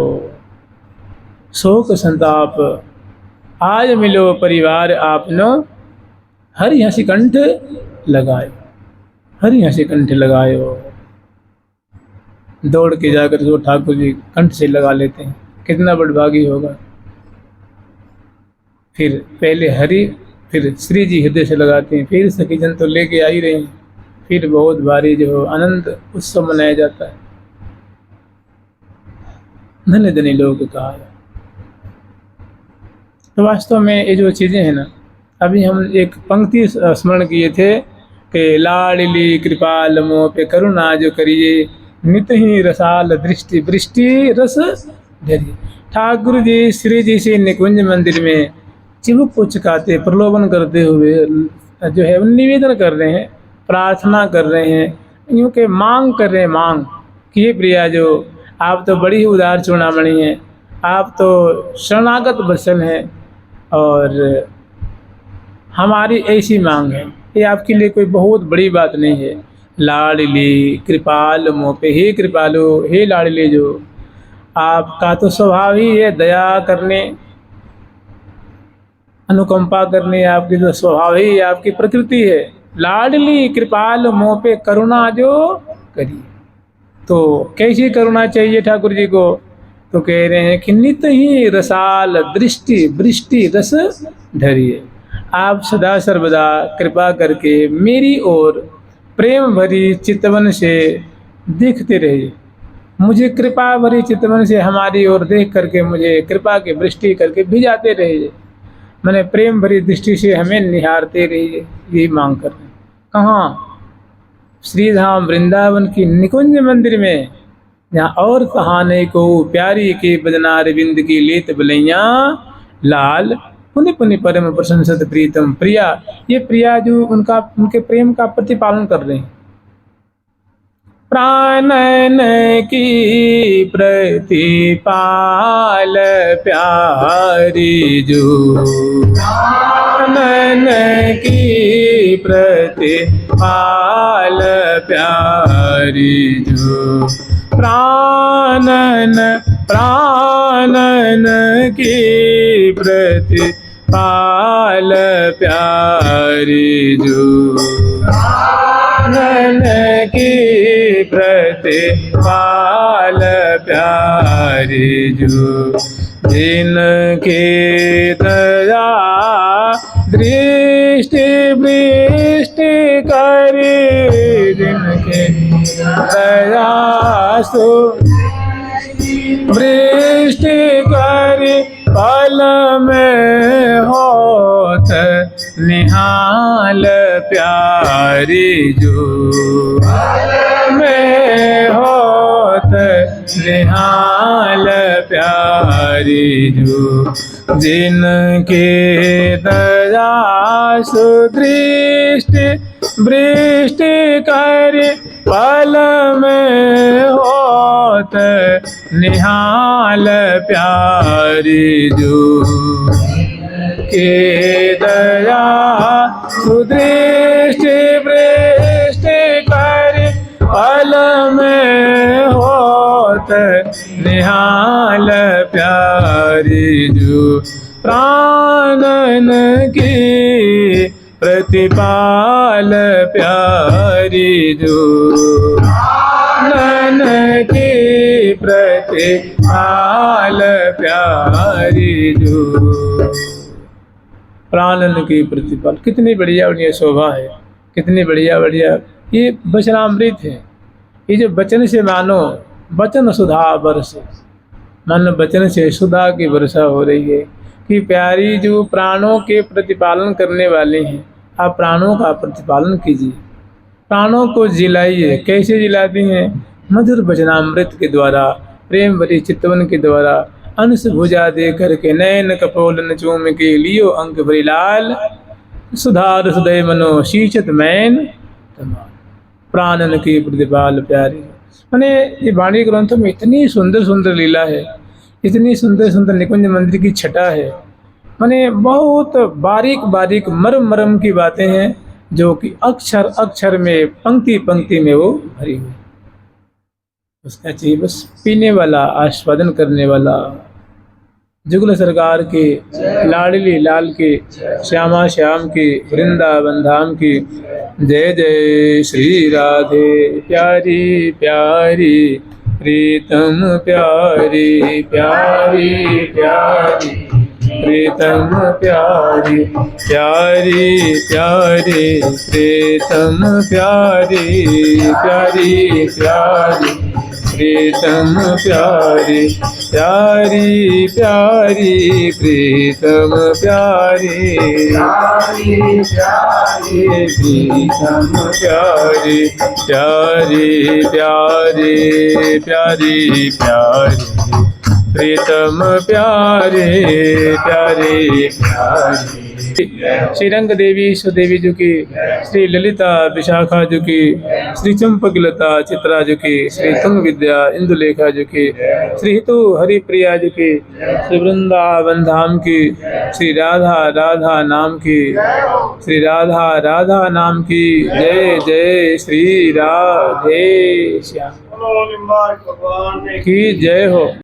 शोक संताप आज मिलो परिवार आपनो, हरि हंसी कंठ लगायो, हरि हंसी कंठ लगायो। दौड़ के जाकर जो ठाकुर जी कंठ से लगा लेते हैं, कितना बड़भागी होगा। फिर पहले हरि, फिर श्री जी हृदय से लगाते हैं, फिर सखी जन तो लेके आ ही रहे हैं, फिर बहुत भारी जो आनंद उत्सव मनाया जाता है। धन्य धन्य लोग कहा। तो वास्तव में ये जो चीज़ें हैं ना, अभी हम एक पंक्ति स्मरण किए थे कि लाडली कृपाल मोह पे करुणा जो करिए, नित ही रसाल दृष्टि वृष्टि रस धरिए। ठाकुर जी श्री जी से निकुंज मंदिर में चिबुक को चुकाते, प्रलोभन करते हुए जो है निवेदन कर रहे हैं, प्रार्थना कर रहे हैं, यूँ के मांग कर रहे हैं, मांग कि हे प्रिया जो आप तो बड़ी ही उदार चूड़ामणि हैं, आप तो शरणागत वत्सल हैं, और हमारी ऐसी मांग है, ये आपके लिए कोई बहुत बड़ी बात नहीं है, लाडली कृपाल मोह पे, हे कृपालु, हे लाडली जो, आपका तो स्वभाव ही है दया करने, अनुकंपा करने, आपकी जो स्वभाव ही, आपकी प्रकृति है। लाडली कृपाल मोह पे करुणा जो करिए। तो कैसी करुणा चाहिए ठाकुर जी को? तो कह रहे हैं कि नित ही रसाल दृष्टि वृष्टि रस धरिए। आप सदा सर्वदा कृपा करके मेरी ओर प्रेम भरी चितवन से देखते रहिए। मुझे कृपा भरी चितवन से हमारी ओर देख करके मुझे कृपा की वृष्टि करके भिजाते रहिए। मैंने प्रेम भरी दृष्टि से हमें निहारते रहिए, यही मांग कर रहे हैं। कहाँ? श्रीधाम वृंदावन की निकुंज मंदिर में, जहाँ और कहाने को प्यारी के बदनार बिंद की लेत बलैया लाल पुनि पुनि परम प्रशंसत प्रीतम प्रिया। ये प्रिया जो उनके प्रेम का प्रतिपालन कर रहे हैं। प्राणन की प्रतिपाल प्यारी जो, प्राणन की प्रतिपाल प्यारी जो, प्राणन की प्रतिपाल प्यारी जो, प्राणन की प्रतिपाल प्यारी जो, जिनके दया दृष्टि वृष्टि करे, जिनके दया सो वृष्टि करे, पल में होत निहाल प्यारी जो, पल में होत निहाल प्यारी जो, जिनके दया सुदृष्टि वृष्टि करे, पल में होत निहाल प्यारी जो, के दया सुदृष्टि वृष्टि करे, पल में होत निहाल प्यारी जो, प्राणन की प्रतिपाल प्यारी जो, प्राणन की प्रतिपाल प्यारी जो, प्राणन की प्रतिपाल। कितनी बढ़िया बढ़िया शोभा है, कितनी बढ़िया बढ़िया ये वचनामृत है। ये जो वचन से मानो वचन सुधा बरस, मानो वचन से सुधा की वर्षा हो रही है कि प्यारी जो प्राणों के प्रतिपालन करने वाले हैं, आप प्राणों का प्रतिपालन कीजिए, प्राणों को जिलाइए। कैसे जिलाती हैं? मधुर वचनामृत के द्वारा, प्रेम भरी चितवन के द्वारा, अंश भुजा दे करके, नयन कपोलन चूम के लियो अंक भरी लाल, सुधार सुदय मनो शीचत मैन तमाल, प्राणन की प्रतिपाल प्यारी। मैंने ये वाणी ग्रंथों में इतनी सुंदर सुंदर लीला है, इतनी सुंदर सुंदर निकुंज मंदिर की छटा है, मैंने बहुत बारीक बारीक मरम मरम की बातें हैं जो कि अक्षर अक्षर में, पंक्ति पंक्ति में वो भरी हुई। उसका चाहिए बस पीने वाला, आस्वादन करने वाला। जुगल सरकार के, लाडली लाल के, श्यामा श्याम की, वृंदावन धाम की जय जय श्री राधे प्यारी प्यारी प्रीतम प्यारी प्यारी प्यारी प्रीतम प्यारी प्यारी प्यारी प्रीतम प्यारी प्यारी प्यारी प्रीतम प्यारी प्यारी प्यारी प्रीतम प्यारी प्यारी प्यारी प्रीतम प्यारी प्यारी प्यारी प्यारी प्यारी प्रीतम प्यारे प्यारे प्यारे श्री रंग देवी सुदेवी जो की, श्री ललिता विशाखा जो की, श्री चंपकलता चित्रा जो की, श्री तुंग विद्या इंदुलेखा जो की, श्री हितु हरिप्रिया जो की, श्री वृंदावन धाम की, श्री राधा राधा नाम की, श्री राधा राधा नाम की जय जय श्री राधे श्याम की जय हो।